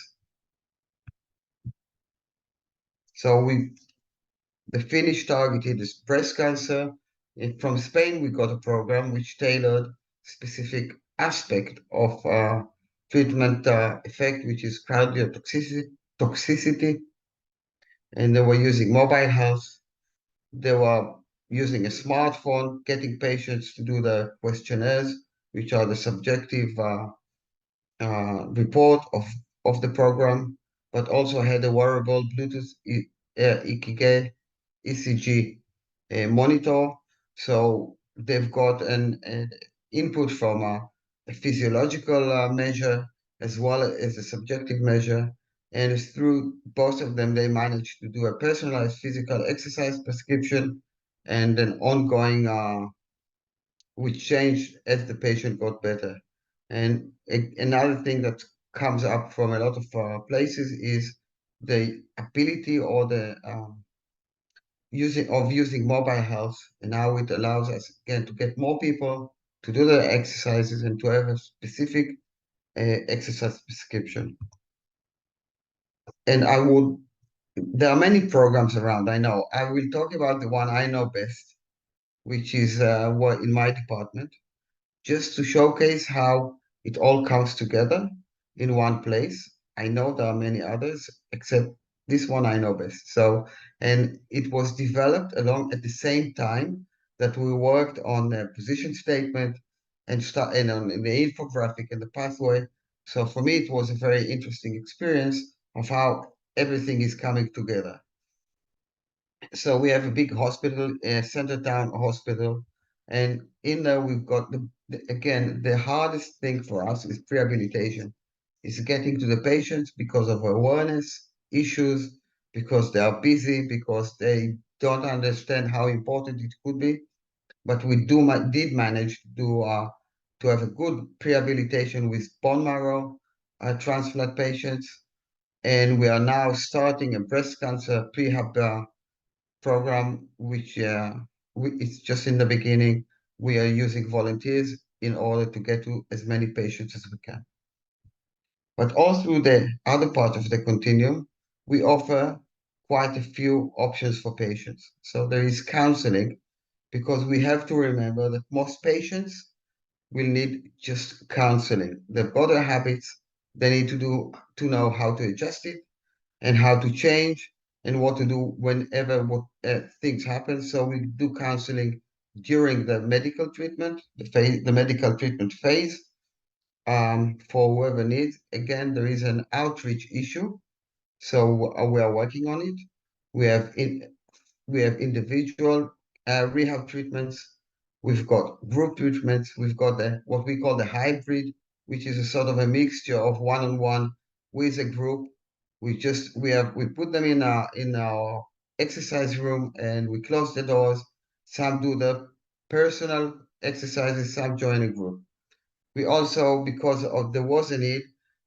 So the Finnish targeted is breast cancer, From Spain, we got a program which tailored specific aspect of treatment effect, which is cardiotoxicity, and they were using mobile health. They were using a smartphone, getting patients to do the questionnaires, which are the subjective report of the program, but also had a wearable Bluetooth ECG monitor. So they've got an input from a physiological measure as well as a subjective measure. And through both of them, they managed to do a personalized physical exercise prescription and an ongoing, which changed as the patient got better. And another thing that comes up from a lot of places is the ability or the using mobile health, and how it allows us again to get more people to do the exercises and to have a specific exercise prescription. And there are many programs around, I know. I will talk about the one I know best, which is what in my department, just to showcase how it all comes together in one place. I know there are many others, except this one I know best. So, and it was developed along at the same time that we worked on the position statement and on the infographic and the pathway. So for me, it was a very interesting experience of how everything is coming together. So we have a big hospital, center town hospital, and in there we've got again, the hardest thing for us is rehabilitation. Is getting to the patients because of awareness issues, because they are busy, because they don't understand how important it could be. But we did manage to have a good rehabilitation with bone marrow transplant patients, and we are now starting a breast cancer prehab program, which it's just in the beginning. We are using volunteers in order to get to as many patients as we can. But all through the other part of the continuum, we offer quite a few options for patients. So there is counseling, because we have to remember that most patients will need just counseling. They've got their habits, they need to know how to adjust it and how to change and what to do whenever things happen. So we do counseling during the medical treatment, the medical treatment phase, for whoever needs. Again, there is an outreach issue, so we are working on it. We have individual rehab treatments. We've got group treatments. We've got what we call the hybrid, which is a sort of a mixture of one-on-one with a group. We put them in our exercise room and we close the doors. Some do the personal exercises, some join a group. We also, because there was a need,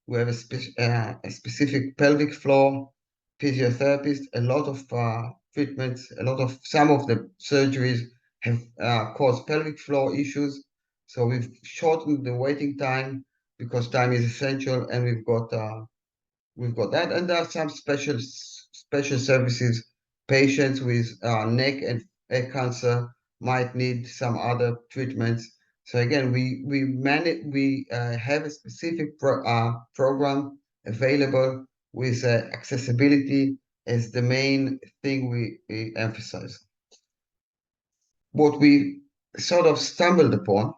we have a specific pelvic floor physiotherapist. A lot of treatments, some of the surgeries have caused pelvic floor issues. So we've shortened the waiting time because time is essential, and we've got that. And there are some special services. Patients with neck and cancer might need some other treatments. So again, we have a specific program available with accessibility as the main thing we emphasize. What we sort of stumbled upon,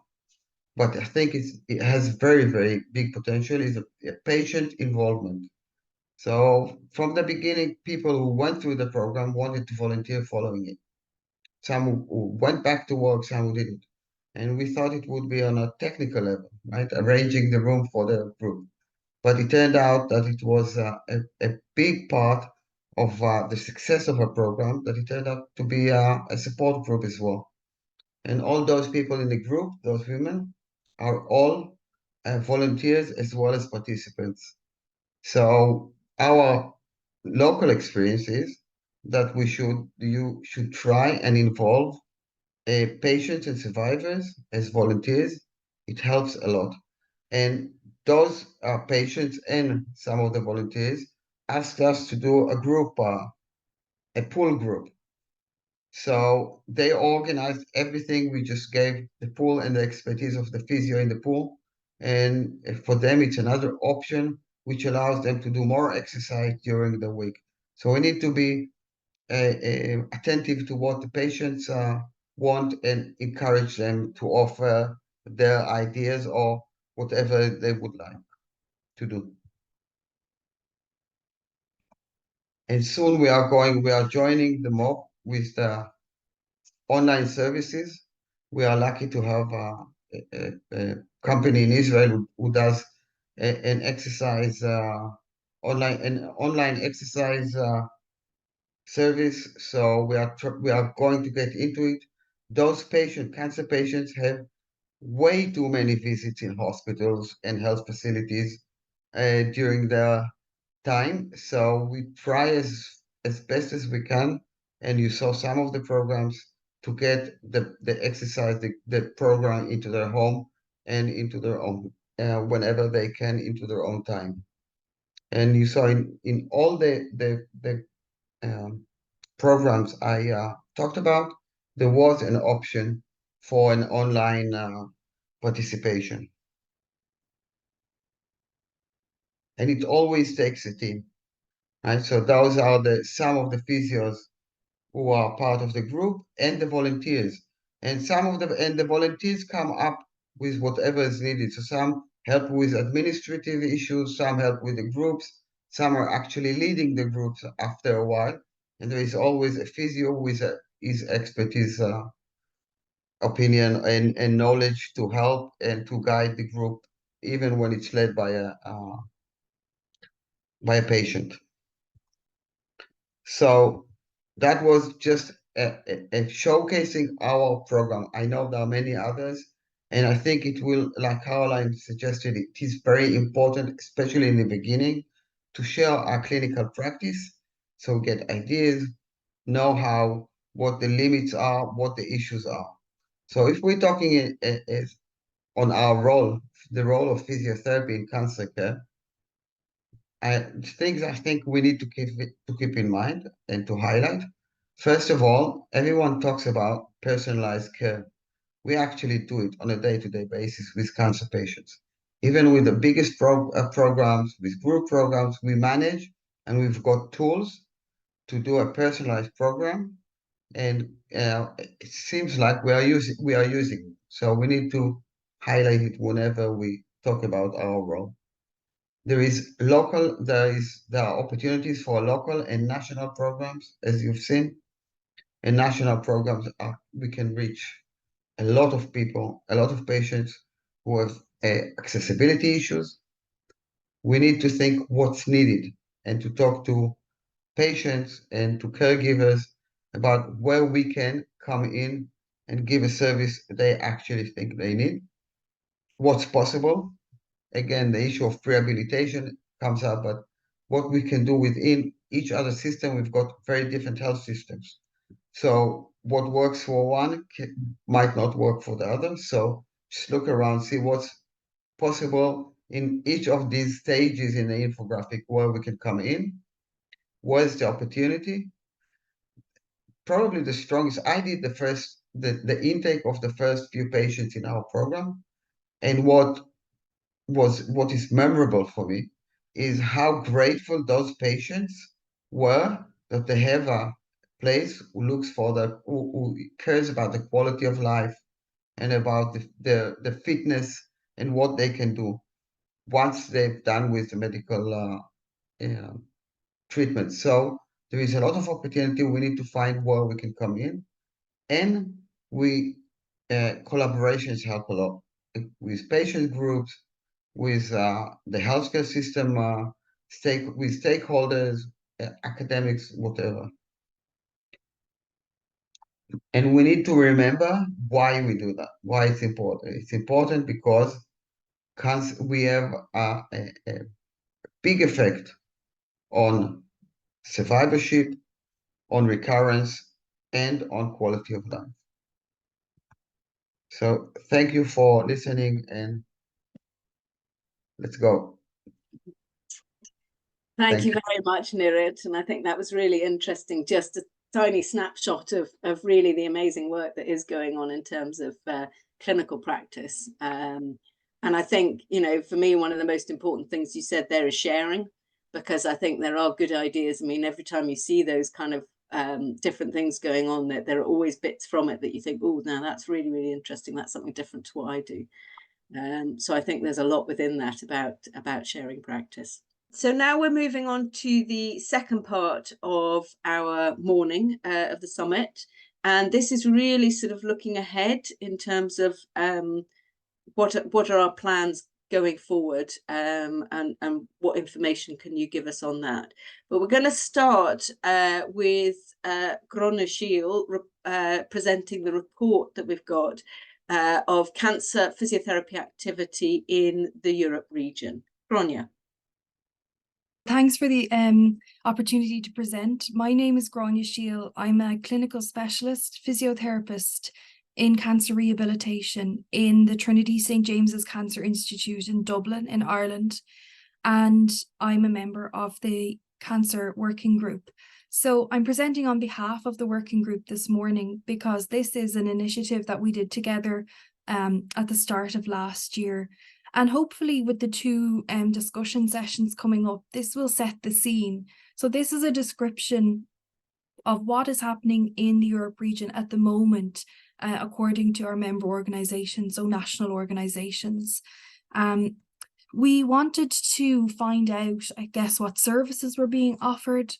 but I think it has very, very big potential, is a patient involvement. So from the beginning, people who went through the program wanted to volunteer following it. Some who went back to work, some who didn't. And we thought it would be on a technical level, right? Arranging the room for the group. But it turned out that it was a big part of the success of our program, that it turned out to be a support group as well. And all those people in the group, those women, are all volunteers as well as participants. So our local experience is that you should try and involve patients and survivors as volunteers. It helps a lot. And those patients and some of the volunteers asked us to do a group, a pool group. So they organized everything. We just gave the pool and the expertise of the physio in the pool. And for them, it's another option, which allows them to do more exercise during the week. So we need to be attentive to what the patients want and encourage them to offer their ideas or whatever they would like to do. And soon we are joining the MOP with the online services. We are lucky to have a company in Israel who does an exercise online exercise service. So we are going to get into it. Those cancer patients, have way too many visits in hospitals and health facilities during their time. So we try as best as we can, and you saw some of the programs to get the exercise, the program into their home and into their own whenever they can, into their own time. And you saw in all the programs I talked about, there was an option for an online participation. And it always takes a team, right? So those are some of the physios who are part of the group and the volunteers. And the volunteers come up with whatever is needed. So some help with administrative issues, some help with the groups, some are actually leading the groups after a while. And there is always a physio with his expertise, opinion and knowledge to help and to guide the group, even when it's led by a patient. So that was just a showcasing our program. I know there are many others, and I think it will, like Caroline suggested, it is very important, especially in the beginning, to share our clinical practice, so we get ideas, know how, what the limits are, what the issues are. So if we're talking on our role, the role of physiotherapy in cancer care, things I think we need to keep in mind and to highlight. First of all, everyone talks about personalized care. We actually do it on a day-to-day basis with cancer patients. Even with the biggest programs, with group programs, we manage, and we've got tools to do a personalized program. And it seems like we are using it. So we need to highlight it whenever we talk about our role. There are opportunities for local and national programs, as you've seen. And national programs we can reach a lot of people, a lot of patients who have accessibility issues. We need to think what's needed and to talk to patients and to caregivers about where we can come in and give a service they actually think they need, what's possible. Again, the issue of rehabilitation comes up, but what we can do within each other system, we've got very different health systems. So what works for one might not work for the other. So just look around, see what's possible in each of these stages in the infographic where we can come in. Where's the opportunity? Probably the strongest. I did the intake of the first few patients in our program, and what is memorable for me is how grateful those patients were that they have a place who cares about the quality of life and about the fitness and what they can do once they've done with the medical treatment. So there is a lot of opportunity. We need to find where we can come in, and collaborations help a lot with patient groups, with the healthcare system, with stakeholders, academics, whatever. And we need to remember why we do that, why it's important. It's important because we have a big effect on survivorship, on recurrence, and on quality of life. So thank you for listening, and let's go. Thank you very much, Nirit. And I think that was really interesting just to tiny snapshot of really the amazing work that is going on in terms of clinical practice. And I think, you know, for me, one of the most important things you said there is sharing, because I think there are good ideas. I mean, every time you see those kind of different things going on, that there are always bits from it that you think, oh, now that's really, really interesting. That's something different to what I do. So I think there's a lot within that about sharing practice. So now we're moving on to the second part of our morning of the summit. And this is really sort of looking ahead in terms of what are our plans going forward, and what information can you give us on that. But we're going to start with Gráinne Sheill presenting the report that we've got of cancer physiotherapy activity in the Europe region. Gráinne. Thanks for the opportunity to present. My name is Gráinne Sheill. I'm a clinical specialist physiotherapist in cancer rehabilitation in the Trinity St. James's Cancer Institute in Dublin in Ireland. And I'm a member of the Cancer Working Group. So I'm presenting on behalf of the working group this morning because this is an initiative that we did together at the start of last year. And hopefully with the two discussion sessions coming up, this will set the scene. So this is a description of what is happening in the Europe region at the moment, according to our member organisations, so national organisations. We wanted to find out, I guess, what services were being offered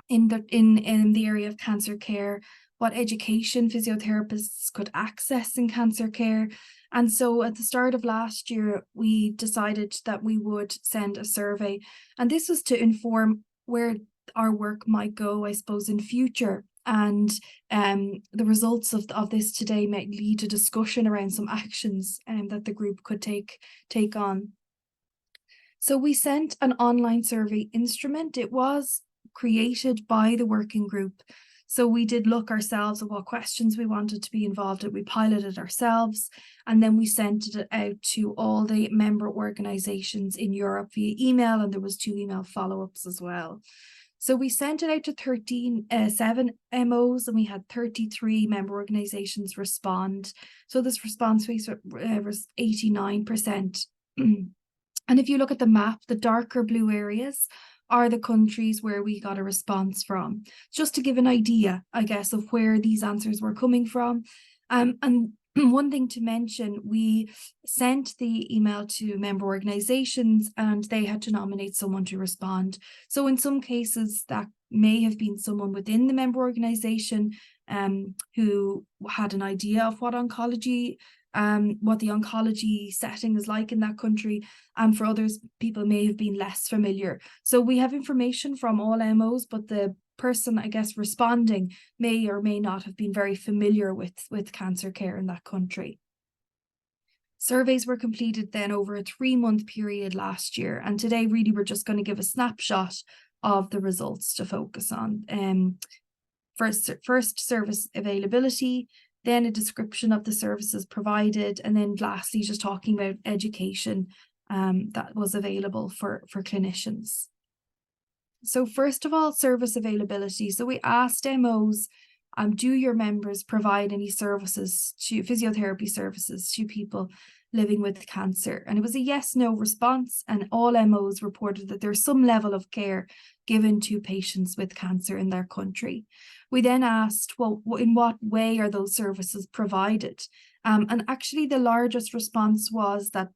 in the area of cancer care, what education physiotherapists could access in cancer care. And so at the start of last year, we decided that we would send a survey. And this was to inform where our work might go, I suppose, in future. And the results of this today might lead to discussion around some actions that the group could take on. So we sent an online survey instrument. It was created by the working group. So we did look ourselves at what questions we wanted to be involved in. We piloted ourselves, and then we sent it out to all the member organisations in Europe via email, and there was 2 email follow-ups as well. So we sent it out to 7 MOs, and we had 33 member organisations respond. So this response rate was 89%. And if you look at the map, the darker blue areas are the countries where we got a response from, just to give an idea, I guess, of where these answers were coming from. And one thing to mention, we sent the email to member organisations and they had to nominate someone to respond. So in some cases, that may have been someone within the member organisation who had an idea of what oncology what the oncology setting is like in that country, and for others, people may have been less familiar. So we have information from all MOs, but the person, I guess, responding may or may not have been very familiar with cancer care in that country. Surveys were completed then over a 3-month period last year, and today really we're just going to give a snapshot of the results to focus on. First service availability, then a description of the services provided, and then lastly, just talking about education that was available for clinicians. So first of all, service availability. So we asked MOs, do your members provide any services physiotherapy services to people living with cancer? And it was a yes/no response, and all MOs reported that there's some level of care given to patients with cancer in their country. We then asked, well, in what way are those services provided? And actually the largest response was that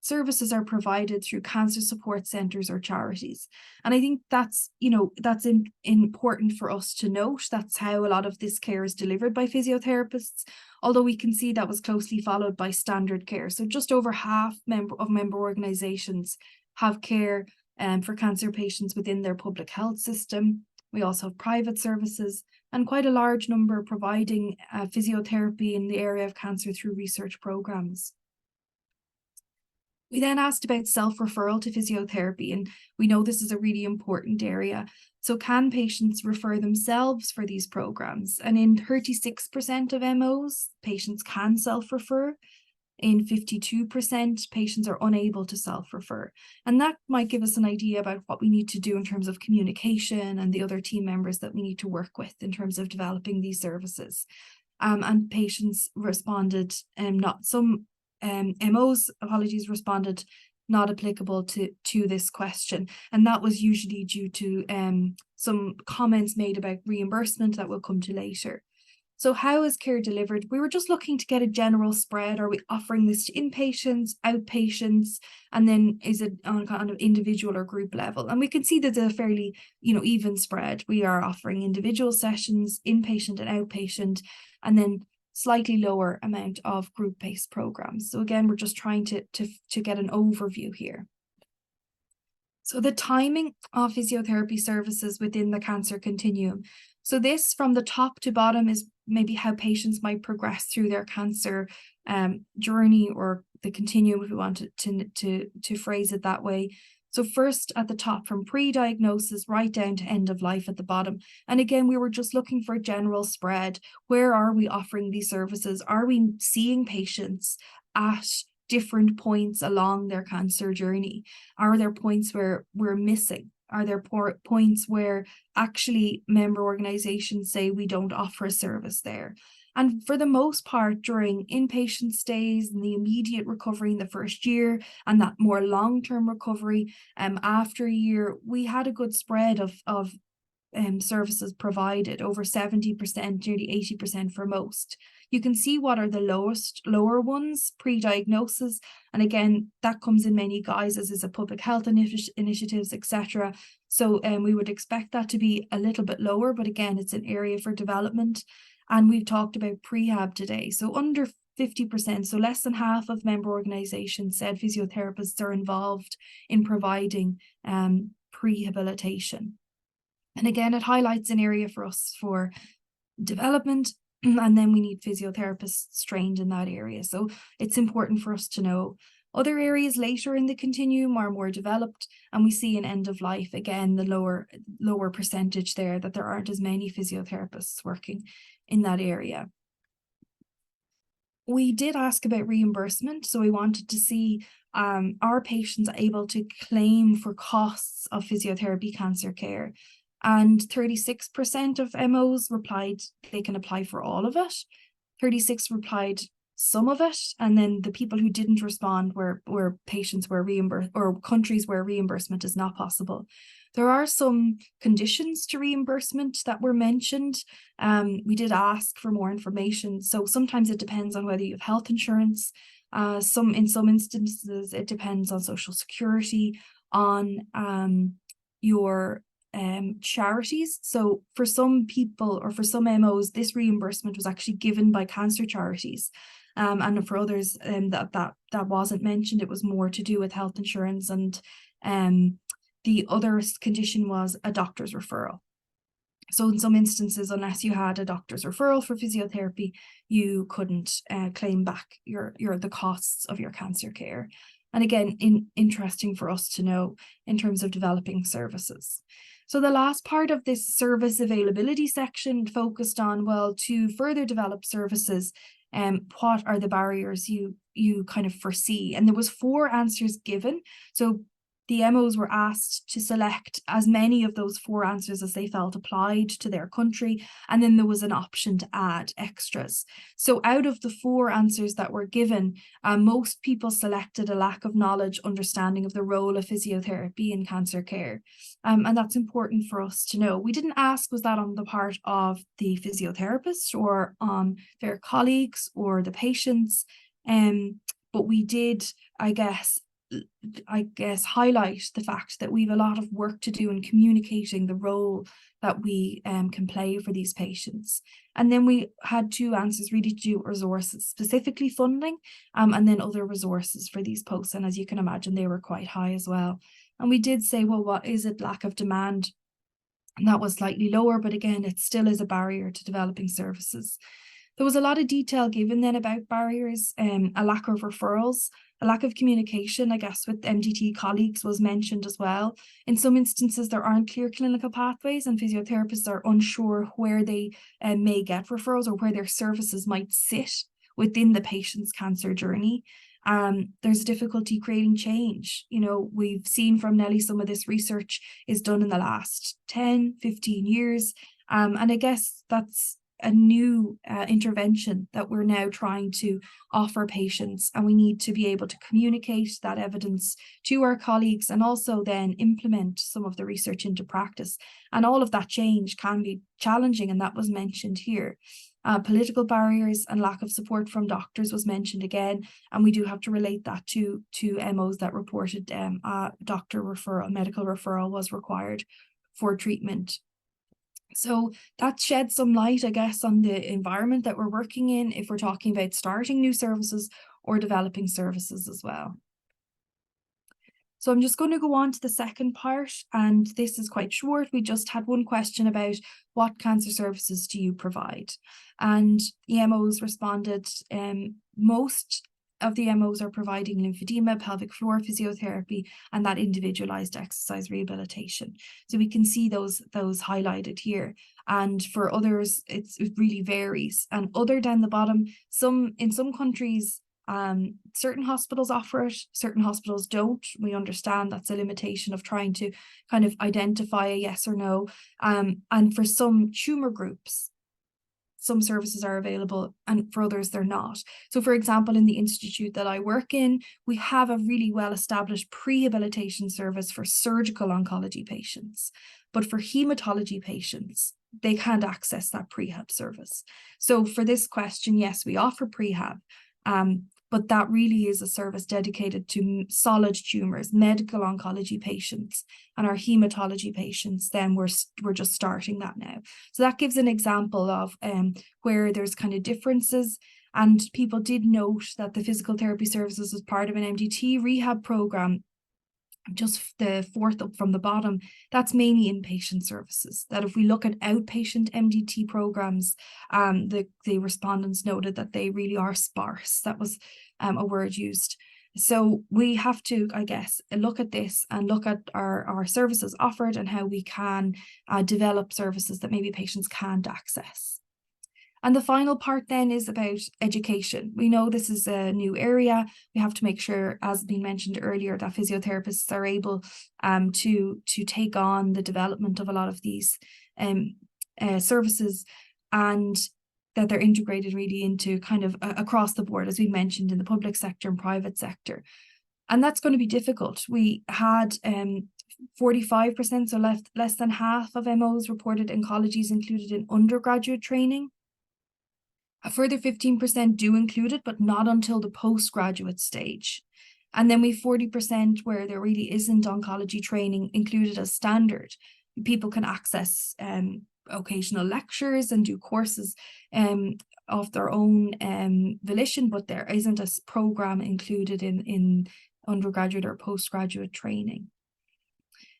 services are provided through cancer support centres or charities. And I think that's, that's important for us to note. That's how a lot of this care is delivered by physiotherapists, although we can see that was closely followed by standard care. So just over half of member organisations have care for cancer patients within their public health system. We also have private services, and quite a large number providing physiotherapy in the area of cancer through research programmes. We then asked about self-referral to physiotherapy, and we know this is a really important area. So can patients refer themselves for these programmes? And in 36% of MOs, patients can self-refer. In 52%, patients are unable to self-refer. And that might give us an idea about what we need to do in terms of communication and the other team members that we need to work with in terms of developing these services. And patients responded, MOs, apologies, responded not applicable to this question. And that was usually due to some comments made about reimbursement that we'll come to later. So how is care delivered? We were just looking to get a general spread. Are we offering this to inpatients, outpatients, and then is it on kind of individual or group level? And we can see that there's a fairly, even spread. We are offering individual sessions, inpatient and outpatient, and then slightly lower amount of group-based programs. So again, we're just trying to get an overview here. So the timing of physiotherapy services within the cancer continuum. So this from the top to bottom is maybe how patients might progress through their cancer journey, or the continuum if we want to phrase it that way. So first at the top, from pre-diagnosis right down to end of life at the bottom. And again, we were just looking for a general spread. Where are we offering these services? Are we seeing patients at different points along their cancer journey? Are there points where we're missing? Are there points where actually member organizations say we don't offer a service there? And for the most part, during inpatient stays and the immediate recovery in the first year and that more long-term recovery after a year, we had a good spread of services provided, over 70%, nearly 80% for most. You can see what are the lower ones, pre-diagnosis. And again, that comes in many guises as a public health initiatives, etc. So we would expect that to be a little bit lower, but again, it's an area for development. And we've talked about prehab today. So under 50%, so less than half of member organizations said physiotherapists are involved in providing prehabilitation. And again, it highlights an area for us for development, and then we need physiotherapists trained in that area. So it's important for us to know. Other areas later in the continuum are more developed, and we see in end of life, again, the lower percentage there, that there aren't as many physiotherapists working in that area. We did ask about reimbursement, so we wanted to see are patients able to claim for costs of physiotherapy cancer care? And 36% of MOs replied they can apply for all of it. 36 replied some of it. And then the people who didn't respond were patients where reimbursed, or countries where reimbursement is not possible. There are some conditions to reimbursement that were mentioned. We did ask for more information. So sometimes it depends on whether you have health insurance. In some instances, it depends on Social Security, on your charities. So for some people, or for some MOs, this reimbursement was actually given by cancer charities. And for others, that wasn't mentioned. It was more to do with health insurance, and the other condition was a doctor's referral. So in some instances, unless you had a doctor's referral for physiotherapy, you couldn't claim back the costs of your cancer care. And again, interesting for us to know in terms of developing services. So the last part of this service availability section focused on, well, to further develop services, what are the barriers you kind of foresee? And there was 4 answers given. So the MOs were asked to select as many of those 4 answers as they felt applied to their country, and then there was an option to add extras. So out of the 4 answers that were given, most people selected a lack of knowledge, understanding of the role of physiotherapy in cancer care. And that's important for us to know. We didn't ask, was that on the part of the physiotherapist or on their colleagues or the patients? But we did, I guess, highlight the fact that we have a lot of work to do in communicating the role that we can play for these patients. And then we had 2 answers really to do with resources, specifically funding, and then other resources for these posts. And as you can imagine, they were quite high as well. And we did say, well, what is it? Lack of demand. And that was slightly lower, but again, it still is a barrier to developing services. There was a lot of detail given then about barriers, a lack of referrals, a lack of communication, I guess, with MDT colleagues was mentioned as well. In some instances, there aren't clear clinical pathways, and physiotherapists are unsure where they may get referrals or where their services might sit within the patient's cancer journey. There's difficulty creating change. You know, we've seen from Nele some of this research is done in the last 10, 15 years. And I guess that's a new intervention that we're now trying to offer patients, and we need to be able to communicate that evidence to our colleagues and also then implement some of the research into practice. And all of that change can be challenging, and that was mentioned here. Political barriers and lack of support from doctors was mentioned again, and we do have to relate that to MOs that reported doctor referral, medical referral was required for treatment. So that sheds some light, I guess, on the environment that we're working in if we're talking about starting new services or developing services as well. So I'm just going to go on to the second part, and this is quite short. We just had one question about what cancer services do you provide? And EMOs responded, most of the MOs are providing lymphedema, pelvic floor physiotherapy, and that individualized exercise rehabilitation. So we can see those highlighted here. And for others, it really varies. And other down the bottom, in some countries, certain hospitals offer it, certain hospitals don't. We understand that's a limitation of trying to kind of identify a yes or no. And for some tumor groups, some services are available, and for others they're not. So for example, in the institute that I work in, we have a really well-established prehabilitation service for surgical oncology patients. But for hematology patients, they can't access that prehab service. So for this question, yes, we offer prehab, but that really is a service dedicated to solid tumors, medical oncology patients, and our hematology patients, then we're just starting that now. So that gives an example of where there's kind of differences. And people did note that the physical therapy services was part of an MDT rehab program. Just the fourth up from the bottom, that's mainly inpatient services. That if we look at outpatient MDT programs, the respondents noted that they really are sparse. That was a word used. So we have to, I guess, look at this and look at our services offered and how we can develop services that maybe patients can't access. And the final part then is about education. We know this is a new area. We have to make sure, as being mentioned earlier, that physiotherapists are able to take on the development of a lot of these services, and that they're integrated really into kind of across the board, as we mentioned, in the public sector and private sector. And that's going to be difficult. We had 45%, so less than half of MOs reported oncology is included in undergraduate training. A further 15% do include it, but not until the postgraduate stage. And then we 40% where there really isn't oncology training included as standard. People can access occasional lectures and do courses of their own volition, but there isn't a program included in undergraduate or postgraduate training.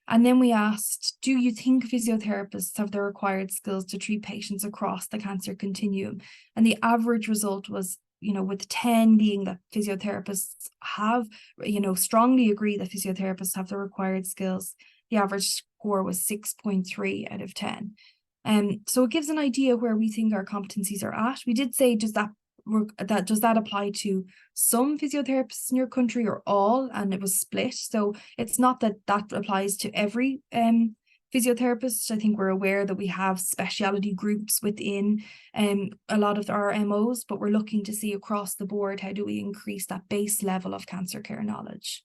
And then we asked, do you think physiotherapists have the required skills to treat patients across the cancer continuum? And the average result was, with 10 being that physiotherapists have, strongly agree that physiotherapists have the required skills. The average score was 6.3 out of 10. So it gives an idea where we think our competencies are at. We did say, does that apply to some physiotherapists in your country or all? And it was split. So it's not that applies to every physiotherapist. I think we're aware that we have specialty groups within a lot of our MOs, but we're looking to see across the board, how do we increase that base level of cancer care knowledge?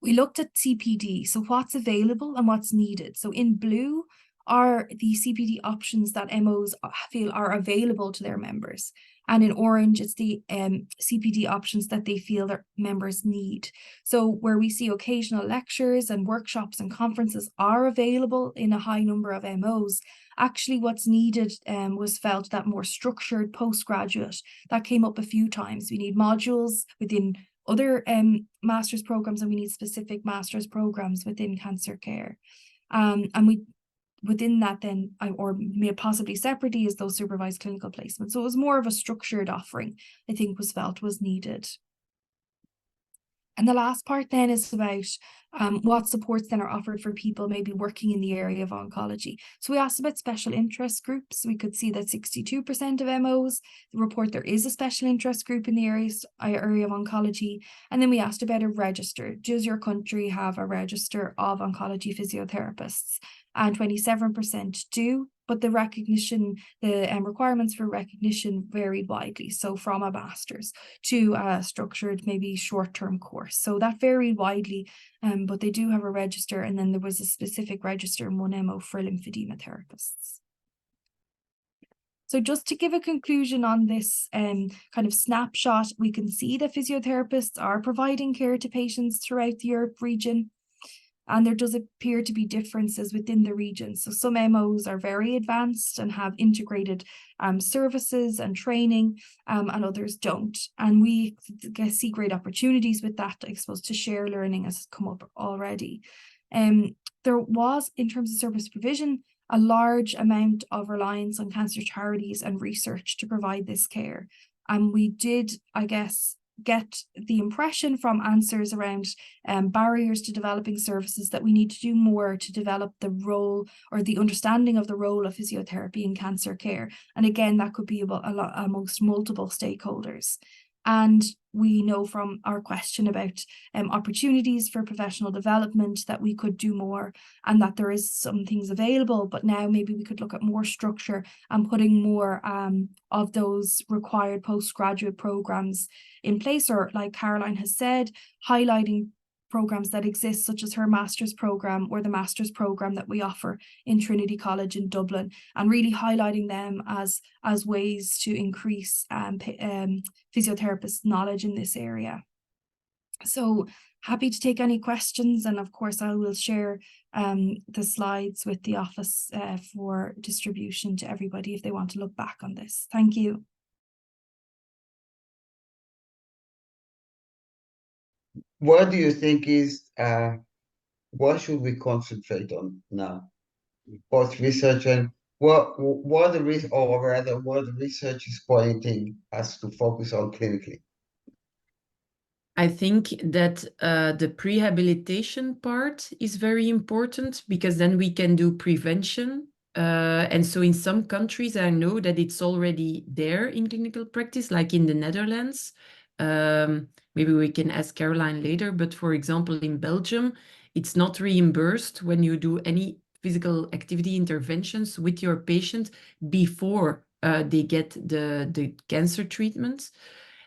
We looked at CPD, so what's available and what's needed. So in blue are the CPD options that MOs feel are available to their members. And in orange, it's the CPD options that they feel their members need. So where we see occasional lectures and workshops and conferences are available in a high number of MOs, actually what's needed was felt that more structured postgraduate. That came up a few times. We need modules within other master's programs, and we need specific master's programs within cancer care. And within that then, or possibly separately, is those supervised clinical placements. So it was more of a structured offering, I think, was felt was needed. And the last part then is about what supports then are offered for people maybe working in the area of oncology. So we asked about special interest groups. We could see that 62% of MOs report there is a special interest group in the area of oncology. And then we asked about a register. Does your country have a register of oncology physiotherapists? And 27% do, but the recognition, the requirements for recognition varied widely. So from a master's to a structured, maybe short-term course. So that varied widely, but they do have a register. And then there was a specific register in 1MO for lymphedema therapists. So just to give a conclusion on this kind of snapshot, we can see that physiotherapists are providing care to patients throughout the Europe region. And there does appear to be differences within the region. So some MOs are very advanced and have integrated services and training, and others don't. And we see great opportunities with that, I suppose, to share learning as come up already. There was, in terms of service provision, a large amount of reliance on cancer charities and research to provide this care. And we did, I guess, get the impression from answers around barriers to developing services that we need to do more to develop the role or the understanding of the role of physiotherapy in cancer care. And again, that could be amongst multiple stakeholders. And we know from our question about opportunities for professional development that we could do more and that there is some things available, but now maybe we could look at more structure and putting more of those required postgraduate programs in place, or like Caroline has said, highlighting programs that exist, such as her master's program or the master's program that we offer in Trinity College in Dublin, and really highlighting them as ways to increase physiotherapists' knowledge in this area. So happy to take any questions, and of course I will share the slides with the office for distribution to everybody if they want to look back on this. Thank you. What do you think is, what should we concentrate on now? Both research and what the research is pointing us to focus on clinically? I think that the prehabilitation part is very important, because then we can do prevention. And so in some countries, I know that it's already there in clinical practice, like in the Netherlands. Maybe we can ask Caroline later, but for example, in Belgium, it's not reimbursed when you do any physical activity interventions with your patient before they get the cancer treatment.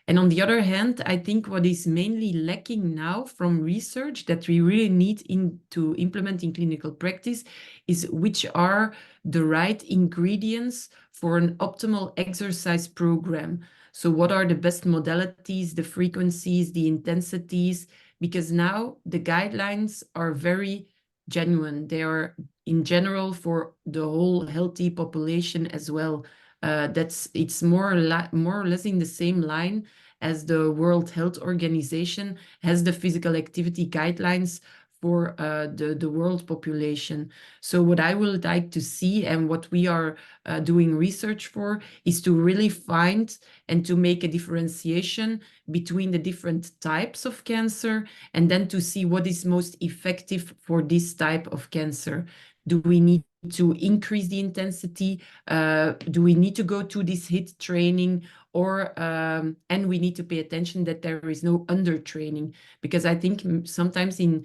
And on the other hand, I think what is mainly lacking now from research that we really need to implement in clinical practice is which are the right ingredients for an optimal exercise program. So what are the best modalities, the frequencies, the intensities? Because now the guidelines are very genuine. They are in general for the whole healthy population as well. It's more or less in the same line as the World Health Organization has the physical activity guidelines for the world population. So what I would like to see, and what we are doing research for, is to really find and to make a differentiation between the different types of cancer, and then to see what is most effective for this type of cancer. Do we need to increase the intensity? Do we need to go to this HIIT training? Or and we need to pay attention that there is no undertraining, because I think sometimes in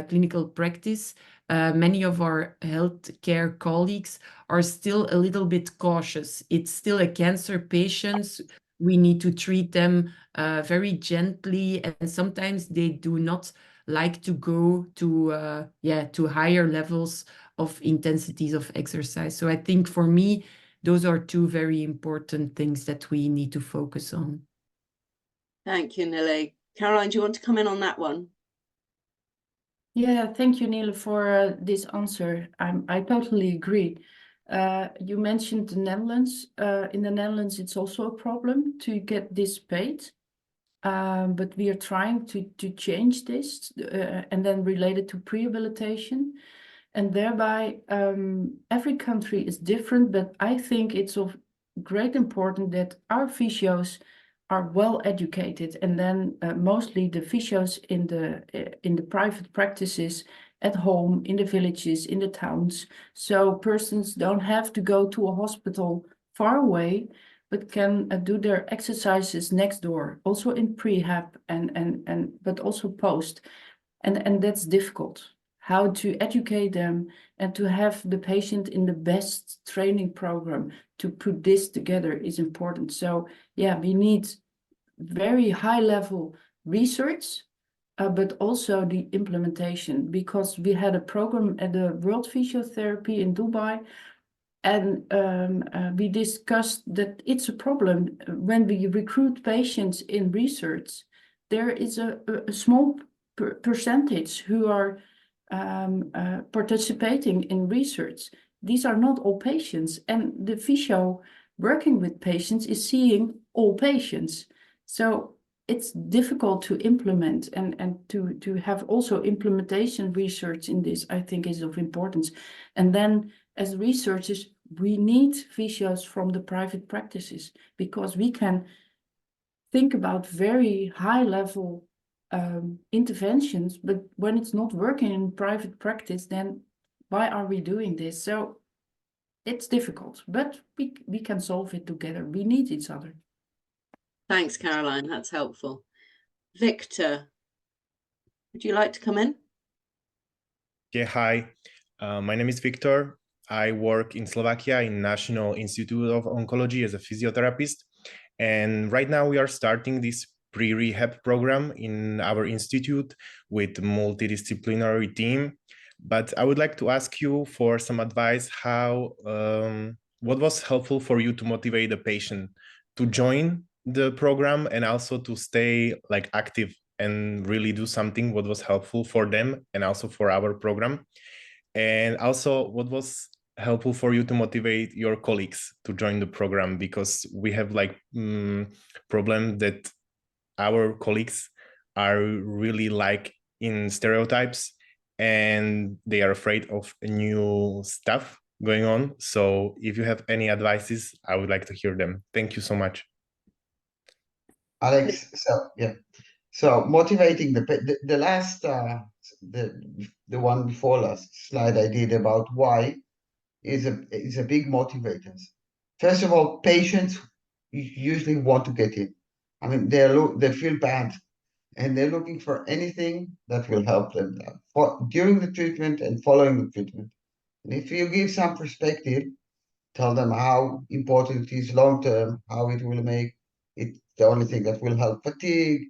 clinical practice, many of our healthcare colleagues are still a little bit cautious. It's still a cancer patient. We need to treat them very gently, and sometimes they do not like to go to higher levels of intensities of exercise. So I think for me, those are two very important things that we need to focus on. Thank you, Nele. Caroline, do you want to come in on that one? Yeah, thank you, Nele, for this answer. I totally agree. You mentioned the Netherlands. In the Netherlands, it's also a problem to get this paid. But we are trying to change this and then relate it to prehabilitation. And thereby, every country is different, but I think it's of great importance that our physios are well educated, and then mostly the physios in the private practices at home, in the villages, in the towns. So persons don't have to go to a hospital far away, but can do their exercises next door, also in prehab but also post. And that's difficult. How to educate them and to have the patient in the best training program to put this together is important. So yeah, we need very high level research, but also the implementation, because we had a program at the World Physiotherapy in Dubai, and we discussed that it's a problem when we recruit patients in research. There is a small percentage who are participating in research. These are not all patients, and the physio working with patients is seeing all patients. So it's difficult to implement, and to have also implementation research in this, I think, is of importance. And then as researchers, we need physios from the private practices, because we can think about very high level interventions, but when it's not working in private practice, then why are we doing this? So it's difficult, but we can solve it together. We need each other. Thanks, Caroline. That's helpful. Victor, would you like to come in? Yeah, hi. My name is Victor. I work in Slovakia in National Institute of Oncology as a physiotherapist. And right now we are starting this pre-rehab program in our institute with multidisciplinary team. But I would like to ask you for some advice what was helpful for you to motivate the patient to join the program and also to stay like active and really do something what was helpful for them and also for our program. And also what was helpful for you to motivate your colleagues to join the program, because we have like problem that our colleagues are really like in stereotypes and they are afraid of new stuff going on. So if you have any advices, I would like to hear them. Thank you so much. Alex, so yeah, so motivating the last the one before last slide I did about why is a big motivator. First of all, patients usually want to get in. I mean, they feel bad, and they're looking for anything that will help them during the treatment and following the treatment. And if you give some perspective, tell them how important it is long term, how it will make it the only thing that will help fatigue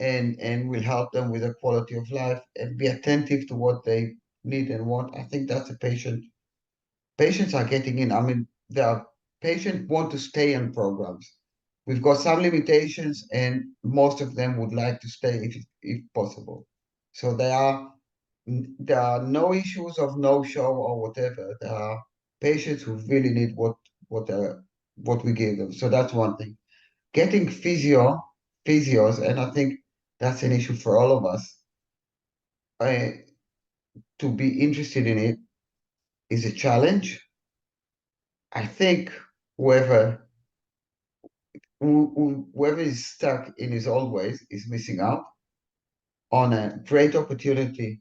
and will help them with the quality of life, and be attentive to what they need and want. I think that's a patients are getting in. I mean, patients want to stay in programs. We've got some limitations, and most of them would like to stay if possible. So there are no issues of no show or whatever. There are patients who really need what we give them. So that's one thing. Getting physios, and I think that's an issue for all of us. To be interested in it is a challenge. I think whoever is stuck in his old ways is missing out on a great opportunity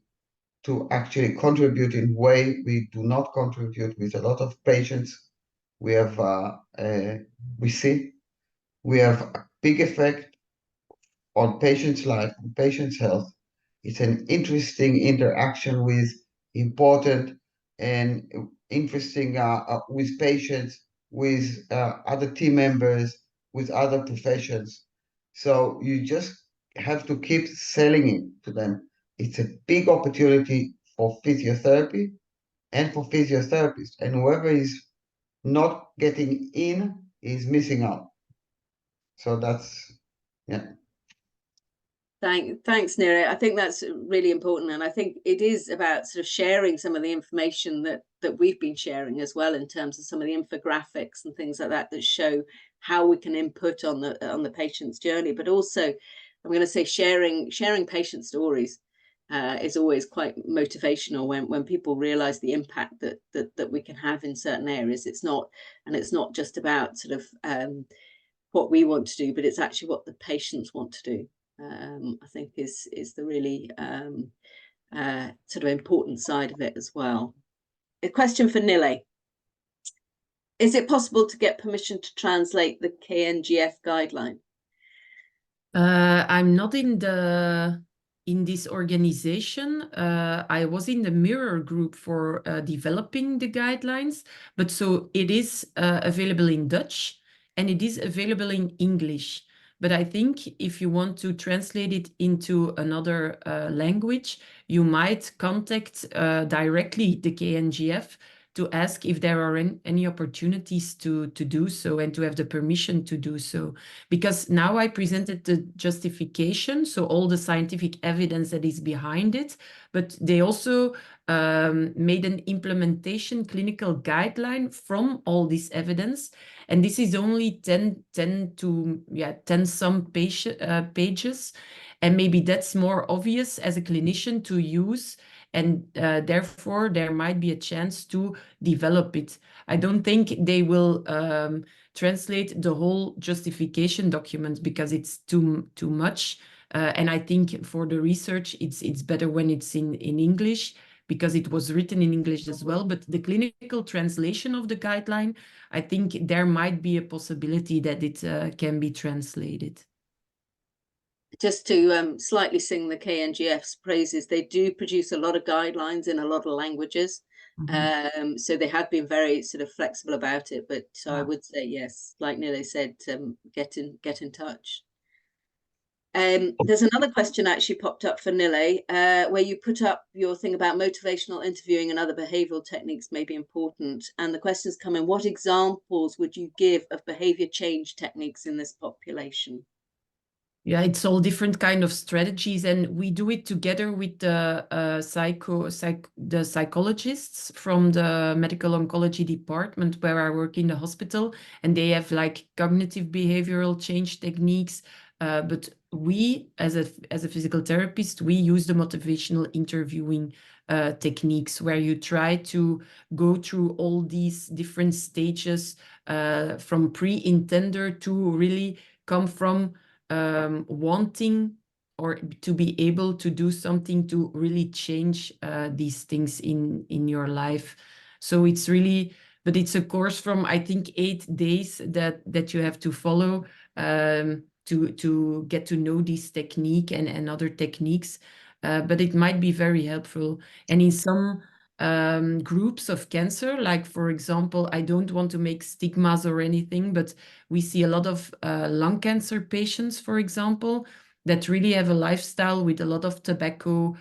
to actually contribute in a way we do not contribute with a lot of patients. We have a big effect on patients' life, on patients' health. It's an interesting interaction with important and interesting with patients, with other team members, with other professions. So you just have to keep selling it to them. It's a big opportunity for physiotherapy and for physiotherapists, and whoever is not getting in is missing out. So that's, yeah. Thanks, Nirit. I think that's really important, and I think it is about sort of sharing some of the information that we've been sharing as well, in terms of some of the infographics and things like that show how we can input on the patient's journey. But also, I'm going to say sharing patient stories is always quite motivational when people realize the impact that we can have in certain areas. It's not just about sort of what we want to do, but it's actually what the patients want to do. I think is the really sort of important side of it as well. A question for Nele. Is it possible to get permission to translate the KNGF guideline? I'm not in this organization. I was in the mirror group for developing the guidelines, but so it is available in Dutch and it is available in English. But I think if you want to translate it into another language, you might contact directly the KNGF to ask if there are any opportunities to do so and to have the permission to do so. Because now I presented the justification, so all the scientific evidence that is behind it, but they also made an implementation clinical guideline from all this evidence. And this is only 10 some pages. And maybe that's more obvious as a clinician to use. And therefore, there might be a chance to develop it. I don't think they will translate the whole justification document because it's too much. And I think for the research, it's better when it's in English because it was written in English as well. But the clinical translation of the guideline, I think there might be a possibility that it can be translated. Just to slightly sing the KNGF's praises, they do produce a lot of guidelines in a lot of languages. So they have been very sort of flexible about it. But so I would say, yes, like Nele said, get in touch. There's another question actually popped up for Nele, where you put up your thing about motivational interviewing and other behavioral techniques may be important. And the questions come in, what examples would you give of behavior change techniques in this population? Yeah, it's all different kind of strategies, and we do it together with the psychologists from the medical oncology department where I work in the hospital, and they have like cognitive behavioral change techniques. But we, as a physical therapist, we use the motivational interviewing techniques where you try to go through all these different stages from pre-intender to really come from wanting or to be able to do something to really change these things in your life. So it's really, but it's a course from, I think, 8 days that you have to follow to get to know this technique and other techniques. But it might be very helpful. And in some groups of cancer, like for example, I don't want to make stigmas or anything, but we see a lot of lung cancer patients, for example, that really have a lifestyle with a lot of tobacco,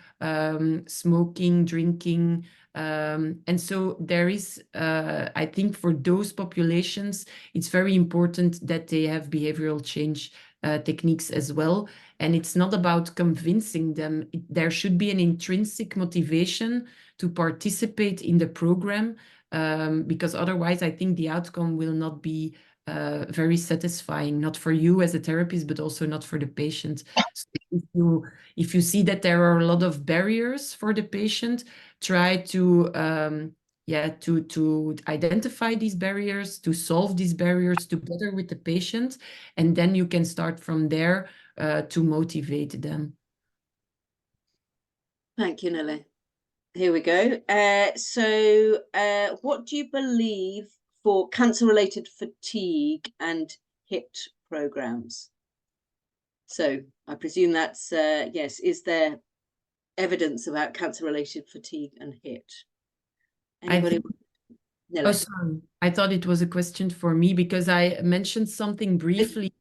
smoking, drinking. And so there is, I think for those populations, it's very important that they have behavioral change techniques as well. And it's not about convincing them. There should be an intrinsic motivation to participate in the program, because otherwise I think the outcome will not be very satisfying, not for you as a therapist, but also not for the patient. So if you see that there are a lot of barriers for the patient, try to to identify these barriers, to solve these barriers together with the patient, and then you can start from there to motivate them. Thank you, Nele. Here we go. What do you believe for cancer-related fatigue and HIT programs? So I presume that's, yes, is there evidence about cancer-related fatigue and HIT? Anybody? Oh, sorry. I thought it was a question for me because I mentioned something briefly.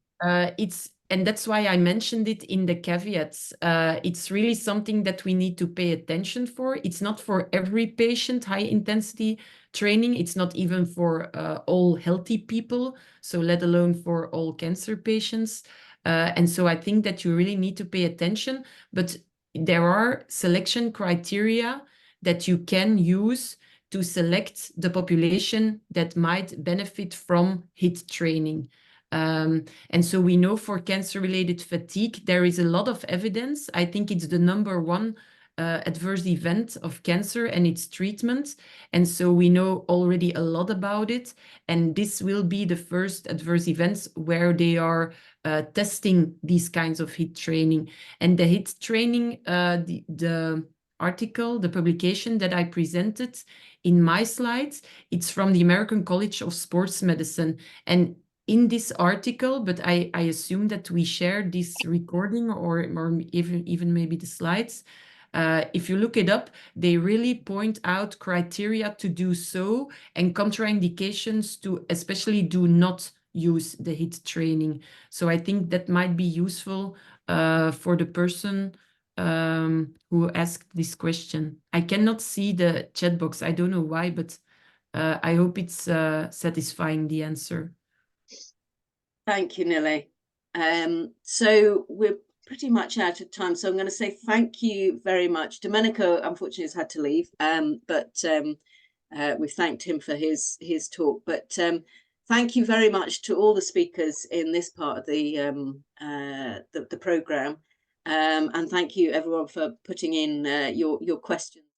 And that's why I mentioned it in the caveats. It's really something that we need to pay attention for. It's not for every patient, high intensity training. It's not even for all healthy people, so let alone for all cancer patients. And so I think that you really need to pay attention, but there are selection criteria that you can use to select the population that might benefit from HIT training. And so we know for cancer-related fatigue, there is a lot of evidence. I think it's the #1 adverse event of cancer and its treatment. And so we know already a lot about it. And this will be the first adverse events where they are testing these kinds of HIIT training. And the HIIT training, the article, the publication that I presented in my slides, it's from the American College of Sports Medicine. And in this article, but I assume that we share this recording or even maybe the slides. If you look it up, they really point out criteria to do so and contraindications to especially do not use the HIIT training. So I think that might be useful for the person who asked this question. I cannot see the chat box. I don't know why, but I hope it's satisfying the answer. Thank you, Nele. So we're pretty much out of time. So I'm going to say thank you very much. Domenico, unfortunately, has had to leave, but we've thanked him for his talk. But thank you very much to all the speakers in this part of the programme. And thank you, everyone, for putting in your questions.